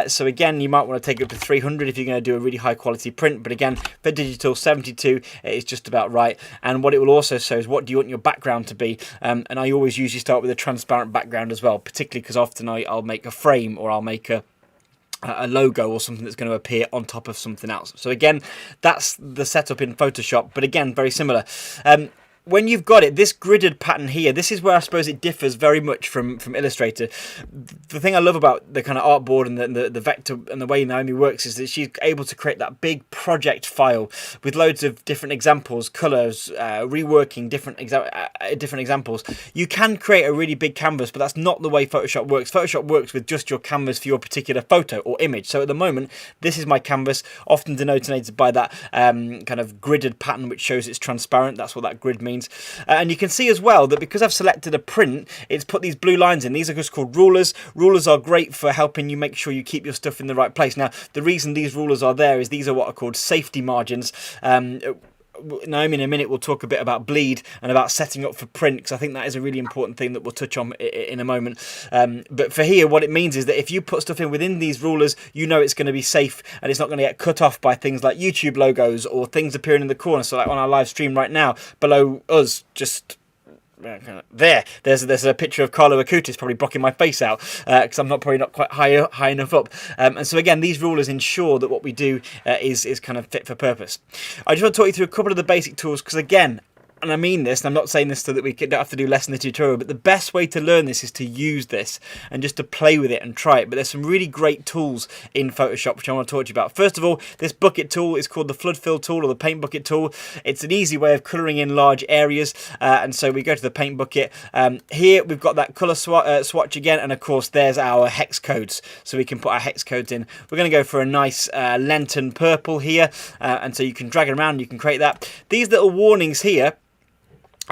So again, you might want to take it up to 300 if you're going to do a really high quality print. But again, for digital, 72 is just about right. And what it will also show is what do you want your background to be. And I always usually start with a transparent background as well, particularly because often I'll make a frame, or I'll make a logo or something that's going to appear on top of something else. So again, that's the setup in Photoshop, but again, very similar. When you've got it, this gridded pattern here, this is where I suppose it differs very much from Illustrator. The thing I love about the kind of artboard and the vector and the way Naomi works is that she's able to create that big project file with loads of different examples, colours, reworking different examples. You can create a really big canvas, but that's not the way Photoshop works. Photoshop works with just your canvas for your particular photo or image. So at the moment, this is my canvas, often denoted by that kind of gridded pattern, which shows it's transparent. That's what that grid means. And you can see as well that because I've selected a print, it's put these blue lines in. These are just called rulers. Rulers are great for helping you make sure you keep your stuff in the right place. Now, the reason these rulers are there is these are what are called safety margins. Naomi in a minute will talk a bit about bleed and about setting up for print, because I think that is a really important thing that we'll touch on in a moment. But for here, what it means is that if you put stuff in within these rulers, you know it's going to be safe and it's not going to get cut off by things like YouTube logos or things appearing in the corner. So like on our live stream right now, below us, just There's a picture of Carlo Acutis probably blocking my face out because I'm probably not quite high enough up. And so again, these rulers ensure that what we do is kind of fit for purpose. I just want to talk you through a couple of the basic tools because again, and I mean this, and I'm not saying this so that we don't have to do less in the tutorial, but the best way to learn this is to use this and just to play with it and try it. But there's some really great tools in Photoshop which I want to talk to you about. First of all, this bucket tool is called the flood fill tool or the paint bucket tool. It's an easy way of colouring in large areas, and so we go to the paint bucket. Here we've got that colour swatch again, and of course there's our hex codes, so we can put our hex codes in. We're going to go for a nice Lenten purple here, and so you can drag it around and you can create that. These little warnings here,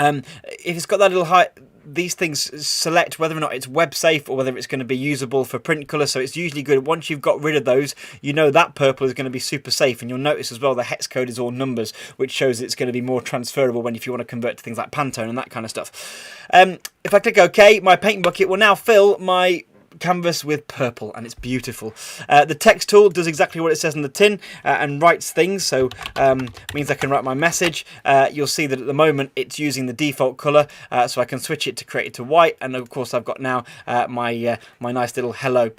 if it's got that little height, these things select whether or not it's web safe or whether it's going to be usable for print colour. So it's usually good once you've got rid of those, you know that purple is going to be super safe. And you'll notice as well the hex code is all numbers, which shows it's going to be more transferable when if you want to convert to things like Pantone and that kind of stuff. If I click OK, my paint bucket will now fill my canvas with purple, and it's beautiful. The text tool does exactly what it says on the tin and writes things, so means I can write my message. You'll see that at the moment it's using the default color, so I can switch it to create it to white, and of course I've got now my nice little hello.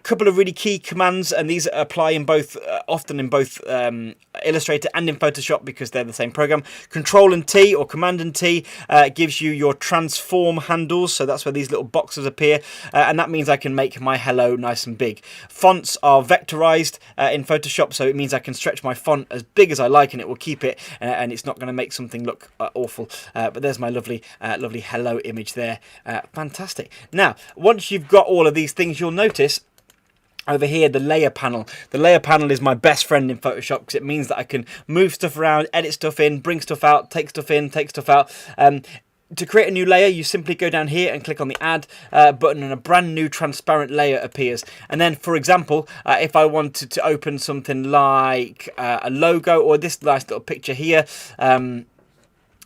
Couple of really key commands, and these apply in both often in both Illustrator and in Photoshop because they're the same program. Control and T or Command and T gives you your transform handles, so that's where these little boxes appear, and that means I can make my hello nice and big. Fonts are vectorized in Photoshop, so it means I can stretch my font as big as I like and it will keep it, and it's not going to make something look awful. But there's my lovely hello image there. Fantastic. Now once you've got all of these things, you'll notice over here the layer panel. The layer panel is my best friend in Photoshop because it means that I can move stuff around, edit stuff in, bring stuff out, take stuff in, take stuff out. To create a new layer, you simply go down here and click on the add button, and a brand new transparent layer appears. And then, for example, if I wanted to open something like a logo or this nice little picture here,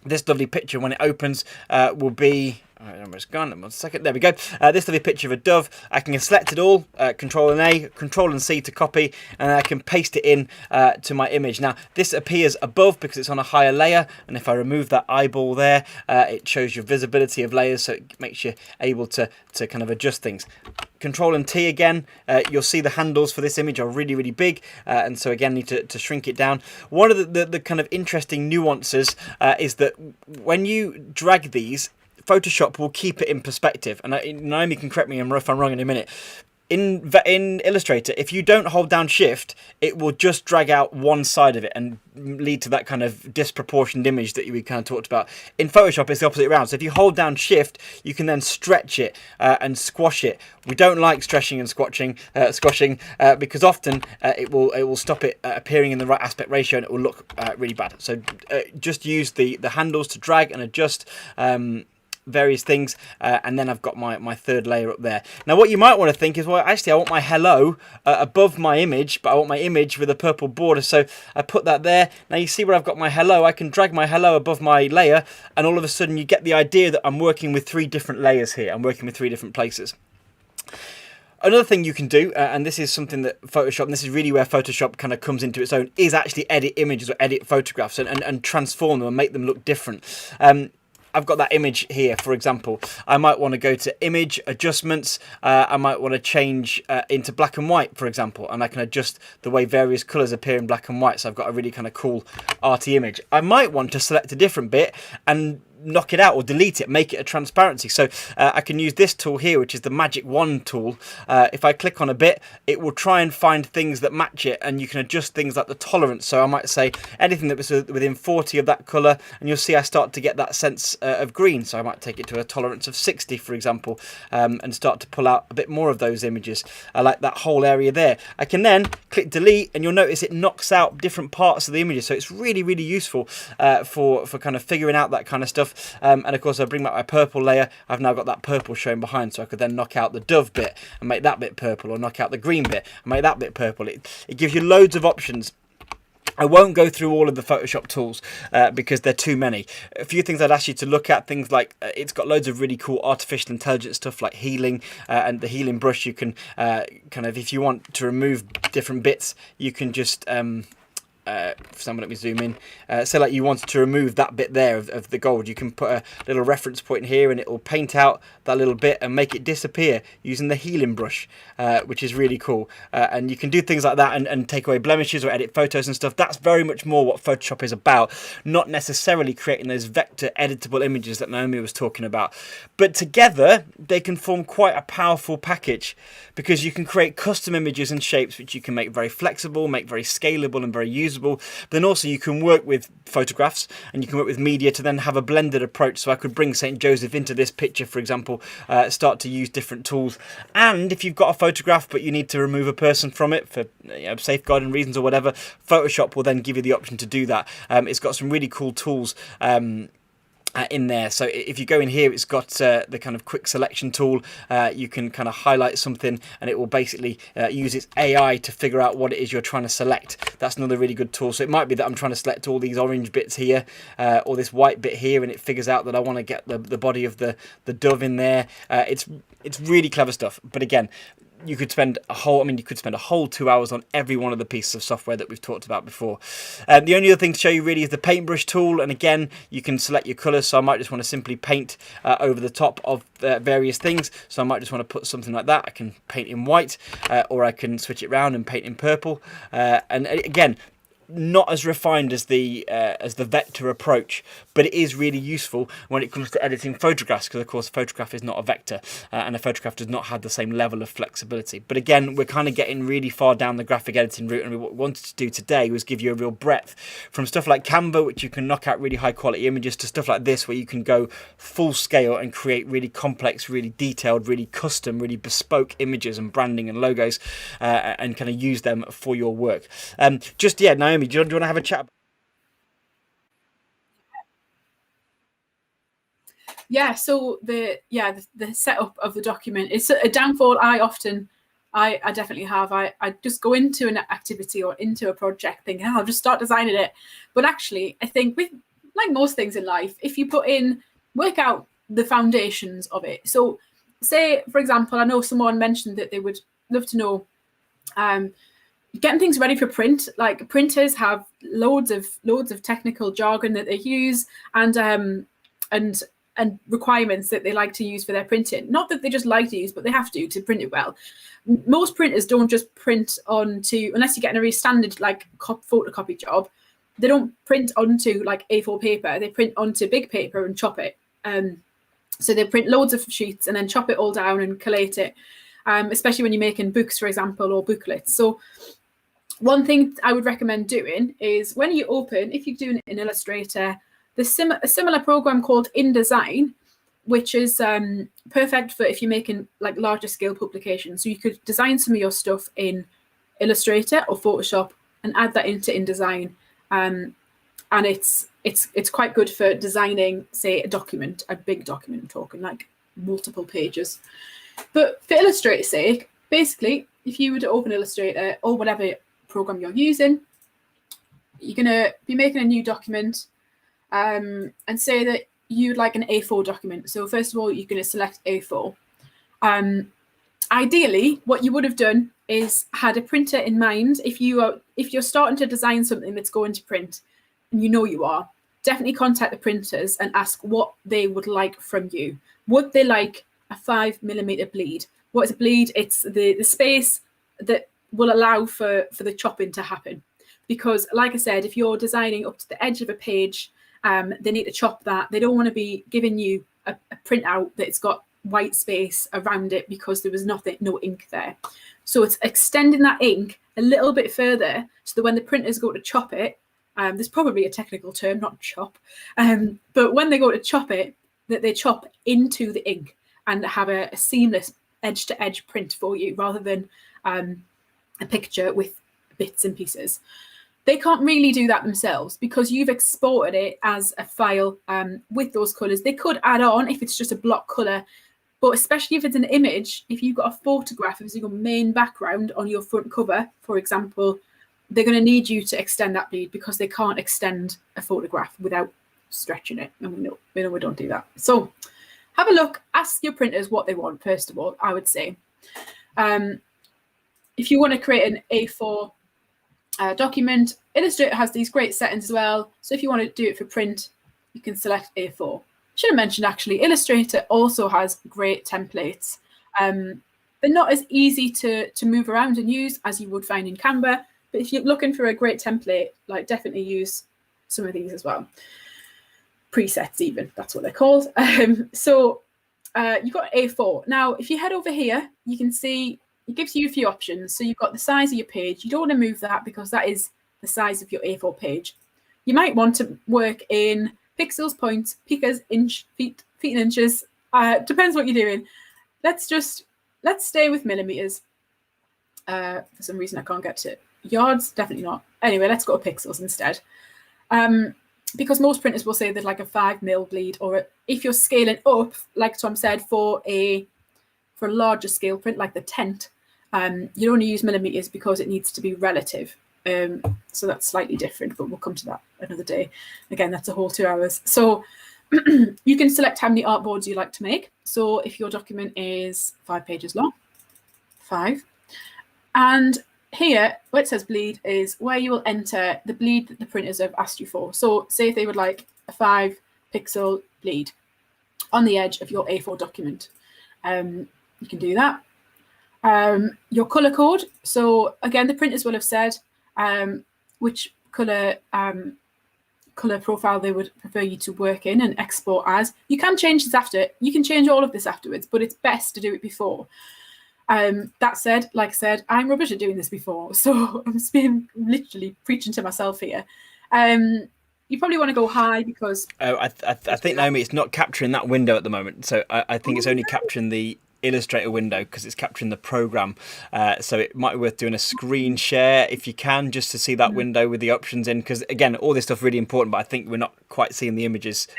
this lovely picture when it opens will be... It's gone. 1 second. There we go. This lovely picture of a dove. I can select it all. Control and A, Control and C to copy, and I can paste it in to my image. Now this appears above because it's on a higher layer, and if I remove that eyeball there, it shows your visibility of layers, so it makes you able to kind of adjust things. Control and T again. You'll see the handles for this image are really big, and so again need to shrink it down. One of the kind of interesting nuances is that when you drag these, Photoshop will keep it in perspective, and Naomi can correct me if I'm wrong in a minute. In Illustrator, if you don't hold down Shift, it will just drag out one side of it and lead to that kind of disproportioned image that we kind of talked about. In Photoshop, it's the opposite around. So if you hold down Shift, you can then stretch it and squash it. We don't like stretching and squashing because often it will stop it appearing in the right aspect ratio, and it will look really bad. So just use the handles to drag and adjust various things, and then I've got my third layer up there. Now what you might want to think is, well, actually I want my hello above my image, but I want my image with a purple border, so I put that there. Now you see where I've got my hello, I can drag my hello above my layer, and all of a sudden you get the idea that I'm working with 3 different layers here. I'm working with 3 different places. Another thing you can do, and this is something that Photoshop, and this is really where Photoshop kind of comes into its own, is actually edit images or edit photographs and transform them and make them look different. I've got that image here, for example. I might want to go to image adjustments. I might want to change into black and white, for example, and I can adjust the way various colors appear in black and white. So I've got a really kind of cool arty image. I might want to select a different bit and knock it out or delete it, make it a transparency. So I can use this tool here, which is the magic wand tool. If I click on a bit, it will try and find things that match it, and you can adjust things like the tolerance. So I might say anything that was within 40 of that color, and you'll see I start to get that sense of green. So I might take it to a tolerance of 60, for example, and start to pull out a bit more of those images. I like that whole area there. I can then click delete, and you'll notice it knocks out different parts of the images. So it's really useful for kind of figuring out that kind of stuff. And of course I bring back my purple layer. I've now got that purple showing behind, so I could then knock out the dove bit and make that bit purple, or knock out the green bit and make that bit purple. It gives you loads of options. I won't go through all of the Photoshop tools because they're too many. A few things I'd ask you to look at, things like it's got loads of really cool artificial intelligence stuff like healing, and the healing brush. You can kind of, if you want to remove different bits, you can just for example, let me zoom in. Say like you wanted to remove that bit there of the gold, you can put a little reference point here and it will paint out that little bit and make it disappear using the healing brush, which is really cool. And you can do things like that and take away blemishes or edit photos and stuff. That's very much more what Photoshop is about, not necessarily creating those vector editable images that Naomi was talking about. But together they can form quite a powerful package, because you can create custom images and shapes which you can make very flexible, make very scalable and very usable. Then also you can work with photographs and you can work with media to then have a blended approach. So I could bring St. Joseph into this picture, for example, start to use different tools. And if you've got a photograph but you need to remove a person from it for safeguarding reasons or whatever, Photoshop will then give you the option to do that. It's got some really cool tools in there. So if you go in here, it's got the kind of quick selection tool. You can kind of highlight something and it will basically use its AI to figure out what it is you're trying to select. That's another really good tool. So it might be that I'm trying to select all these orange bits here or this white bit here, and it figures out that I want to get the body of the dove in there. It's really clever stuff. But again, you could spend a whole 2 hours on every one of the pieces of software that we've talked about before. The only other thing to show you really is the paintbrush tool, and again you can select your colours. So I might just want to simply paint over the top of various things. So I might just want to put something like that. I can paint in white, or I can switch it around and paint in purple. And again, not as refined as the vector approach, but it is really useful when it comes to editing photographs, because of course a photograph is not a vector, and a photograph does not have the same level of flexibility. But again, we're kind of getting really far down the graphic editing route, and what we wanted to do today was give you a real breadth from stuff like Canva, which you can knock out really high quality images, to stuff like this where you can go full scale and create really complex, really detailed, really custom, really bespoke images and branding and logos, and kind of use them for your work. Naomi, do you want to have a chat? Yeah, so the setup of the document is a downfall I definitely have. I just go into an activity or into a project thinking, I'll just start designing it. But actually, I think with like most things in life, if you work out the foundations of it. So say, for example, I know someone mentioned that they would love to know getting things ready for print. Like printers have loads of technical jargon that they use and requirements that they like to use for their printing. Not that they just like to use, but they have to print it well. Most printers don't just print onto, unless you're getting a really standard like photocopy job, they don't print onto like A4 paper. They print onto big paper and chop it. So they print loads of sheets and then chop it all down and collate it, especially when you're making books, for example, or booklets. So one thing I would recommend doing is when you open, if you're doing it in Illustrator, there's a similar program called InDesign, which is perfect for if you're making like larger scale publications. So you could design some of your stuff in Illustrator or Photoshop and add that into InDesign. And it's quite good for designing, say, a big document, I'm talking like multiple pages. But for Illustrator's sake, basically, if you were to open Illustrator or whatever program you're using, you're going to be making a new document and say that you'd like an A4 document. So first of all, you're going to select A4. Ideally, what you would have done is had a printer in mind. If you're starting to design something that's going to print, and you know you are, definitely contact the printers and ask what they would like from you. Would they like a 5mm bleed? What is a bleed? It's the space that will allow for the chopping to happen. Because like I said, if you're designing up to the edge of a page, they need to chop that. They don't want to be giving you a printout that's got white space around it because there was no ink there. So it's extending that ink a little bit further so that when the printers go to chop it, there's probably a technical term, not chop, but when they go to chop it, that they chop into the ink and have a seamless edge-to-edge print for you rather than a picture with bits and pieces. They can't really do that themselves because you've exported it as a file with those colours. They could add on if it's just a block colour, but especially if it's an image, if you've got a photograph as your main background on your front cover, for example, they're going to need you to extend that bleed because they can't extend a photograph without stretching it. And we know we don't do that. So have a look, ask your printers what they want, first of all, I would say. If you want to create an A4 document. Illustrator has these great settings as well. So if you want to do it for print, you can select A4. Should have mentioned actually, Illustrator also has great templates. They're not as easy to move around and use as you would find in Canva, but if you're looking for a great template, like definitely use some of these as well. Presets even, that's what they're called. So you've got A4. Now, if you head over here, you can see it gives you a few options. So you've got the size of your page. You don't want to move that because that is the size of your A4 page. You might want to work in pixels, points, picas, inch, feet and inches. Depends what you're doing. Let's stay with millimeters. For some reason, I can't get to yards. Definitely not. Anyway, let's go to pixels instead. Because most printers will say there's like a 5mm bleed, or if you're scaling up, like Tom said, for a larger scale print like the tent, you only use millimeters because it needs to be relative. So that's slightly different, but we'll come to that another day. Again, that's a whole 2 hours. So you can select how many artboards you like to make. So if your document is 5 pages long, 5. And here, where it says bleed, is where you will enter the bleed that the printers have asked you for. So say if they would like a 5-pixel bleed on the edge of your A4 document, you can do that. Your color code. So again, the printers will have said which color profile they would prefer you to work in and export as. You can change this after. You can change all of this afterwards, but it's best to do it before. That said, like I said, I'm rubbish at doing this before, so I'm literally preaching to myself here. You probably want to go high because I think, Naomi, it's not capturing that window at the moment. So I think it's only capturing the Illustrator window because it's capturing the program. So it might be worth doing a screen share if you can, just to see that window with the options in. Because again, all this stuff really important, but I think we're not quite seeing the images.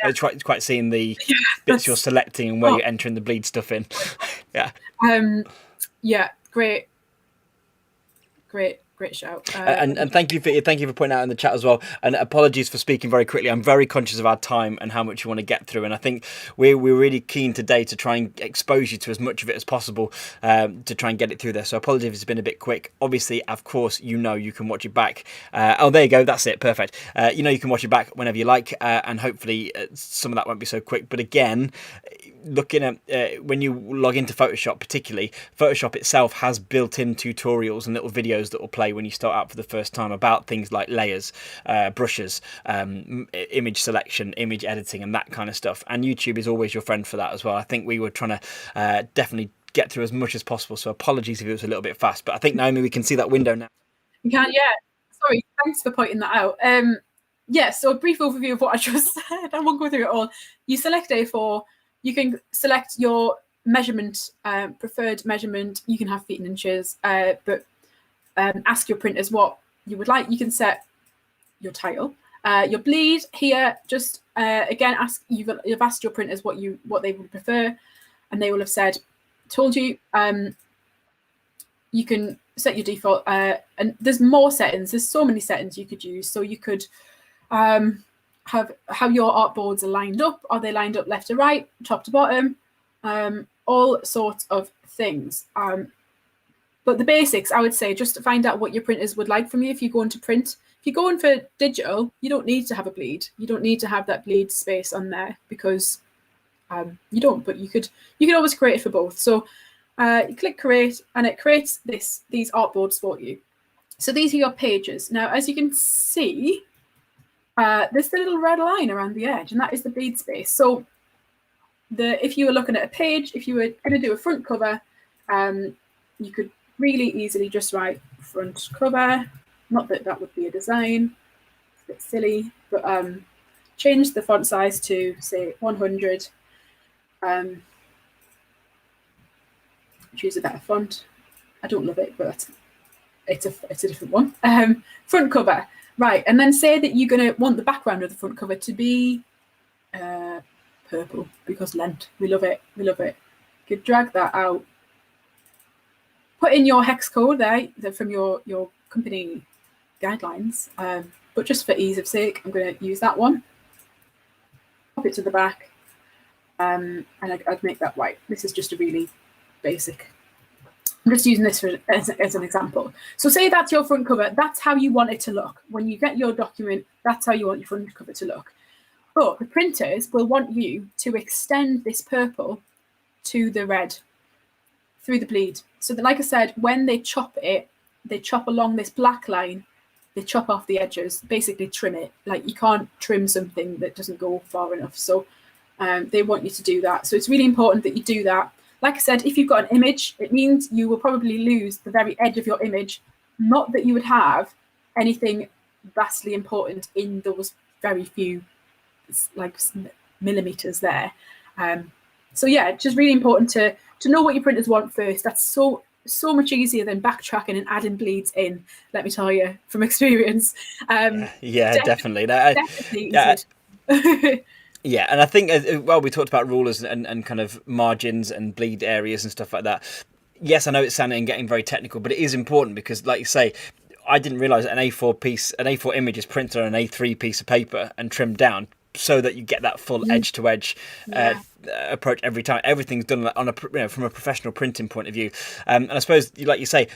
Quite seeing the bits you're selecting and where you're entering the bleed stuff in. Yeah. Yeah. Great shout. And thank you for pointing out in the chat as well. And apologies for speaking very quickly. I'm very conscious of our time and how much you want to get through. And I think we're really keen today to try and expose you to as much of it as possible, to try and get it through there. So apologies if it's been a bit quick. Obviously, of course, you can watch it back. Oh, there you go. That's it. Perfect. You can watch it back whenever you like. And hopefully some of that won't be so quick. But again, looking at when you log into Photoshop, particularly, Photoshop itself has built-in tutorials and little videos that will play when you start out for the first time about things like layers, brushes, image selection, image editing, and that kind of stuff. And YouTube is always your friend for that as well. I think we were trying to definitely get through as much as possible. So apologies if it was a little bit fast, but I think, Naomi, we can see that window now. You can, yeah. Sorry, thanks for pointing that out. So a brief overview of what I just said. I won't go through it all. You select A4. You can select your measurement, preferred measurement. You can have feet and inches, but ask your printers what you would like. You can set your title, your bleed here. Just again, you've asked your printers what they would prefer, and they will have told you. You can set your default, and there's more settings. There's so many settings you could use. So you could have how your artboards are lined up. Are they lined up left to right, top to bottom? All sorts of things. But the basics, I would say, just to find out what your printers would like from you if you go into print. If you're going for digital, you don't need to have a bleed. You don't need to have that bleed space on there because you don't. But you could always create it for both. So you click create, and it creates these artboards for you. So these are your pages. Now, as you can see, there's the little red line around the edge, and that is the bleed space. So if you were looking at a page, if you were going to do a front cover, you could really easily just write front cover. Not that that would be a design, it's a bit silly, but change the font size to say 100. Choose a better font. I don't love it, but it's a different one. Front cover, right? And then say that you're going to want the background of the front cover to be purple because Lent. We love it. You could drag that out. Put in your hex code there from your company guidelines, but just for ease of sake, I'm going to use that one. Pop it to the back, and I'd make that white. This is just a really basic I'm just using this as an example. So say that's your front cover. That's how you want it to look. When you get your document, that's how you want your front cover to look. But the printers will want you to extend this purple to the red through the bleed. So that, like I said, when they chop it, they chop along this black line, they chop off the edges, basically trim it. Like you can't trim something that doesn't go far enough. So they want you to do that. So it's really important that you do that. Like I said, if you've got an image, it means you will probably lose the very edge of your image. Not that you would have anything vastly important in those very few like millimeters there. So yeah, just really important to know what your printers want first. That's so much easier than backtracking and adding bleeds in, let me tell you from experience. Definitely. Definitely easier. Yeah, and I think, well, we talked about rulers and kind of margins and bleed areas and stuff like that. Yes, I know it's sounding and getting very technical, but it is important because, like you say, I didn't realise an A4 image is printed on an A3 piece of paper and trimmed down so that you get that full edge-to-edge approach every time. Everything's done on from a professional printing point of view. And I suppose, like you say,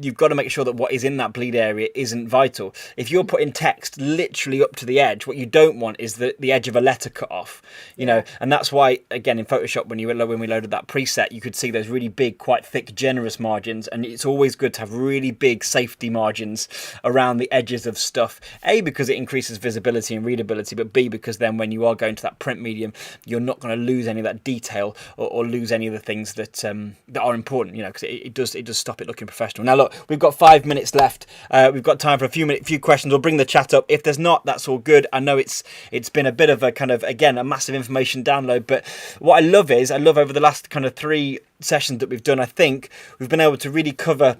you've got to make sure that what is in that bleed area isn't vital. If you're putting text literally up to the edge, what you don't want is the edge of a letter cut off, you know, and that's why, again, in Photoshop, when we loaded that preset, you could see those really big, quite thick, generous margins, and it's always good to have really big safety margins around the edges of stuff. A, because it increases visibility and readability, but B, because then when you are going to that print medium, you're not going to lose any of that detail or lose any of the things that are important, you know, because it does stop it looking professional. Now, look, we've got 5 minutes left. We've got time for a few questions. We'll bring the chat up. If there's not, that's all good. I know it's been a bit of a kind of, again, a massive information download. But what I love over the last kind of 3 sessions that we've done, I think we've been able to really cover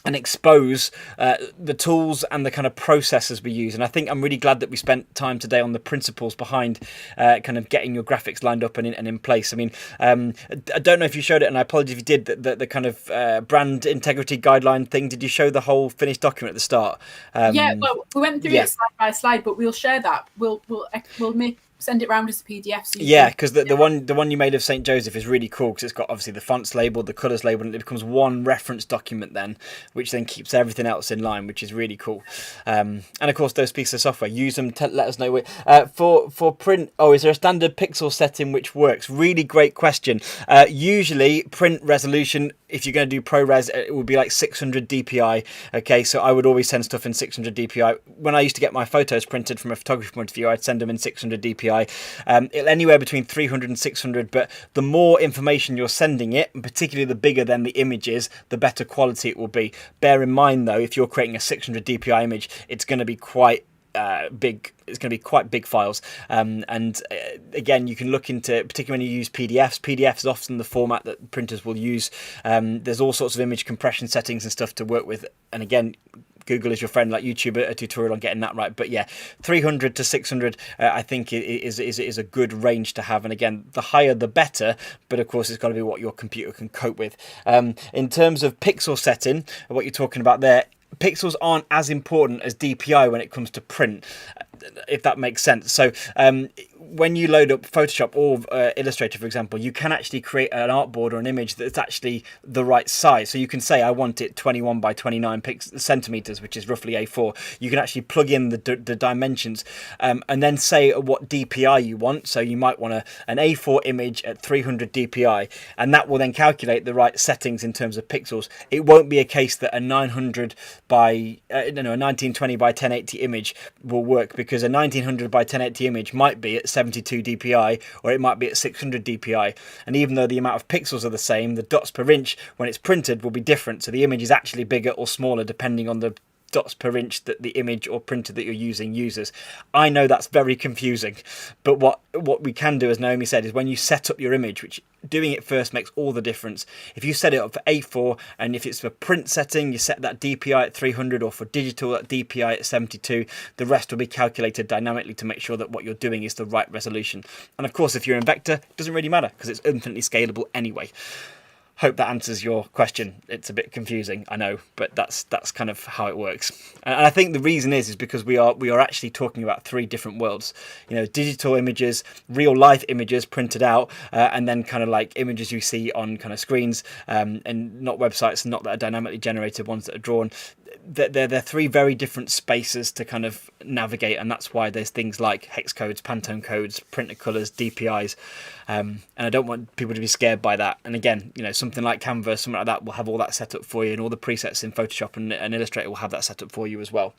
and expose the tools and the kind of processes we use. And I think I'm really glad that we spent time today on the principles behind kind of getting your graphics lined up and in place. I mean, I don't know if you showed it, and I apologize if you did, the kind of brand integrity guideline thing. Did you show the whole finished document at the start? Yeah, well, we went through it slide by slide, but we'll share that. We'll send it around as a PDF. So because the one you made of St. Joseph is really cool because it's got obviously the fonts labeled, the colours labeled, and it becomes one reference document then, which then keeps everything else in line, which is really cool. And of course, those pieces of software, use them. Let us know. For print, is there a standard pixel setting which works? Really great question. Usually, print resolution, if you're going to do ProRes, it will be like 600 DPI. Okay, so I would always send stuff in 600 DPI. When I used to get my photos printed from a photography point of view, I'd send them in 600 DPI. Anywhere between 300 and 600, but the more information you're sending it, and particularly the bigger then the image is, the better quality it will be. Bear in mind though, if you're creating a 600 DPI image, it's going to be quite big. It's going to be quite big files, and again, you can look into, particularly when you use PDFs. PDF is often the format that printers will use. There's all sorts of image compression settings and stuff to work with, and again, Google is your friend, like YouTube, a tutorial on getting that right. But yeah, 300 to 600 I think is a good range to have, and again, the higher the better, but of course it's got to be what your computer can cope with. In terms of pixel setting, what you're talking about there, pixels aren't as important as DPI when it comes to print, if that makes sense. So when you load up Photoshop or Illustrator, for example, you can actually create an artboard or an image that's actually the right size. So you can say, I want it 21 by 29 centimeters, which is roughly A4. You can actually plug in the dimensions and then say what DPI you want. So you might want an A4 image at 300 DPI, and that will then calculate the right settings in terms of pixels. It won't be a case that a 900 by a 1920 by 1080 image will work, because a 1900 by 1080 image might be at 72 DPI, or it might be at 600 DPI, and even though the amount of pixels are the same, the dots per inch when it's printed will be different. So the image is actually bigger or smaller depending on the dots per inch that the image or printer that you're using uses. I know that's very confusing, but what we can do, as Naomi said, is when you set up your image, which doing it first makes all the difference. If you set it up for A4, and if it's for print setting, you set that DPI at 300, or for digital that DPI at 72, the rest will be calculated dynamically to make sure that what you're doing is the right resolution. And of course, if you're in vector, it doesn't really matter because it's infinitely scalable anyway. Hope that answers your question. It's a bit confusing, I know, but that's kind of how it works. And I think the reason is because we are actually talking about three different worlds. You know, digital images, real life images printed out, and then kind of like images you see on kind of screens, and not websites, not that are dynamically generated, ones that are drawn. They're three very different spaces to kind of navigate, and that's why there's things like hex codes, Pantone codes, printed colours, DPIs, and I don't want people to be scared by that. And again, you know, something like Canva, something like that will have all that set up for you, and all the presets in Photoshop and Illustrator will have that set up for you as well.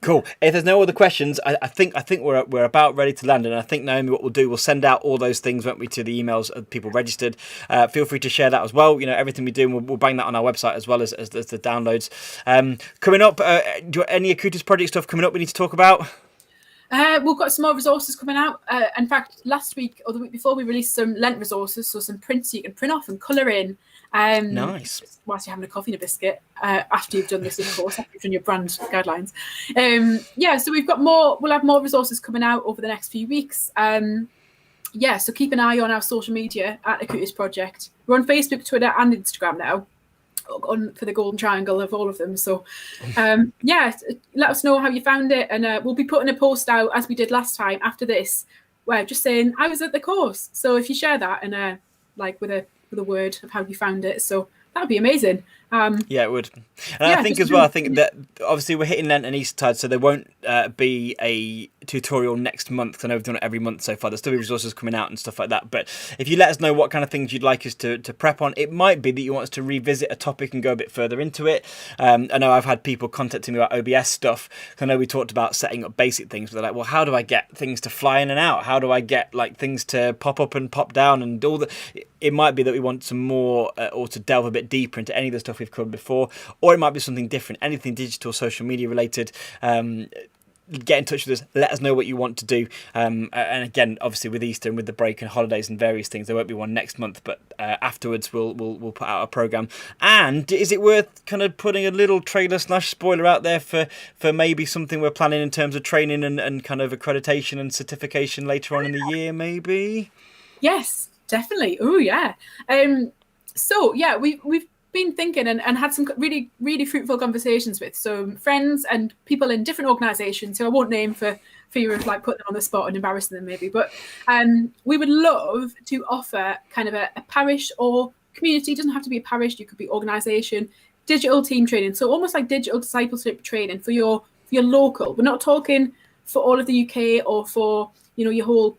Cool. If there's no other questions, I think we're about ready to land, and I think, Naomi, what we'll do, we'll send out all those things, won't we, to the emails of people registered. Feel free to share that as well. You know, everything we do, and we'll bang that on our website as well as the downloads. Coming up, any Akutis project stuff coming up we need to talk about? We've got some more resources coming out. In fact, last week or the week before, we released some Lent resources, so some prints you can print off and colour in. Nice. Whilst you're having a coffee and a biscuit, after you've done this, of course, after you've done your brand guidelines. So we've got more. We'll have more resources coming out over the next few weeks. So keep an eye on our social media at Akutis Project. We're on Facebook, Twitter, and Instagram now. For the golden triangle of all of them. So let us know how you found it, and we'll be putting a post out as we did last time after this, where just saying I was at the course. So if you share that and with a word of how you found it, so that would be amazing. Yeah, it would. And I think as well, I think that obviously we're hitting Lent and Eastertide, so there won't be a tutorial next month, because I know we've done it every month so far. There's still be resources coming out and stuff like that. But if you let us know what kind of things you'd like us to prep on, it might be that you want us to revisit a topic and go a bit further into it. I know I've had people contacting me about OBS stuff. I know we talked about setting up basic things, but they're like, well, how do I get things to fly in and out? How do I get like things to pop up and pop down and all the... It might be that we want some more or to delve a bit deeper into any of the stuff we've covered before, or it might be something different, anything digital, social media related. Get in touch with us, let us know what you want to do, and again, obviously with Easter and with the break and holidays and various things, there won't be one next month, but afterwards we'll put out a program. And is it worth kind of putting a little trailer / spoiler out there for maybe something we're planning in terms of training and kind of accreditation and certification later on in the year, maybe? Yes, definitely. Oh yeah. We've been thinking and had some really, really fruitful conversations with some friends and people in different organisations who I won't name for fear of like putting them on the spot and embarrassing them maybe, but we would love to offer kind of a parish or community. It doesn't have to be a parish, you could be organisation, digital team training, so almost like digital discipleship training for your local. We're not talking for all of the UK or for your whole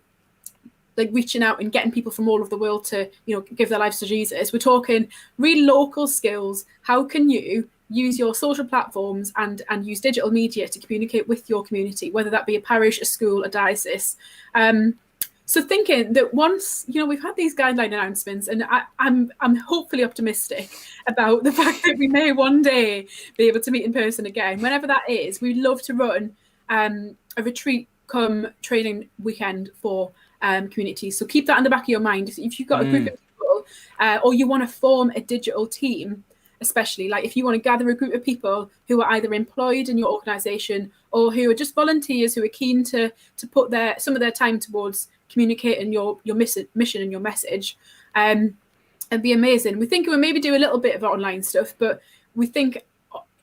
like reaching out and getting people from all over the world to, give their lives to Jesus. We're talking real local skills. How can you use your social platforms and use digital media to communicate with your community, whether that be a parish, a school, a diocese? So thinking that once, we've had these guideline announcements, and I'm hopefully optimistic about the fact that we may one day be able to meet in person again. Whenever that is, we'd love to run a retreat come training weekend for communities. So keep that in the back of your mind. If you've got a group of people or you want to form a digital team, especially like if you want to gather a group of people who are either employed in your organisation or who are just volunteers who are keen to put some of their time towards communicating your mission and your message, it'd be amazing. We think we'll maybe do a little bit of online stuff, but we think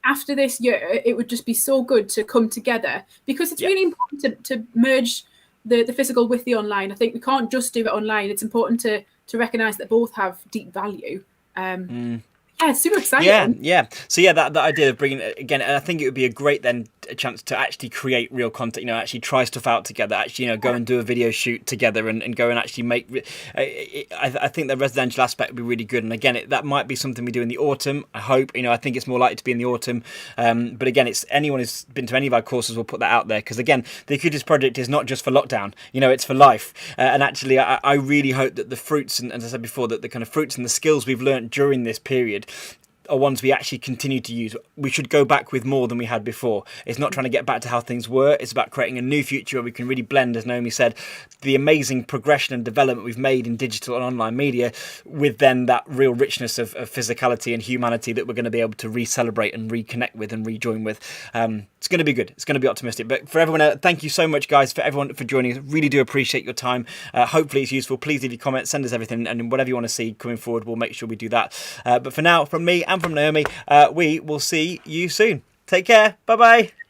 after this year it would just be so good to come together, because it's really important to merge the physical with the online. I think we can't just do it online. It's important to recognise that both have deep value. Yeah, it's super exciting. Yeah. So that idea of bringing again, I think it would be a great a chance to actually create real content. Actually try stuff out together. Actually, go and do a video shoot together and go and actually make. I think the residential aspect would be really good. And again, that might be something we do in the autumn. I hope. I think it's more likely to be in the autumn. But again, it's anyone who's been to any of our courses will put that out there, because again, the Akutis project is not just for lockdown. It's for life. And actually, I really hope that the fruits, and as I said before, that the kind of fruits and the skills we've learned during this period are ones we actually continue to use. We should go back with more than we had before. It's not trying to get back to how things were. It's about creating a new future where we can really blend, as Naomi said, the amazing progression and development we've made in digital and online media with then that real richness of physicality and humanity that we're going to be able to re-celebrate and reconnect with and rejoin with. It's going to be good. It's going to be optimistic. But for everyone, thank you so much, guys, for everyone for joining us. Really do appreciate your time. Hopefully it's useful. Please leave your comments, send us everything, and whatever you want to see coming forward, we'll make sure we do that. But for now, from me and from Naomi, we will see you soon. Take care. Bye-bye.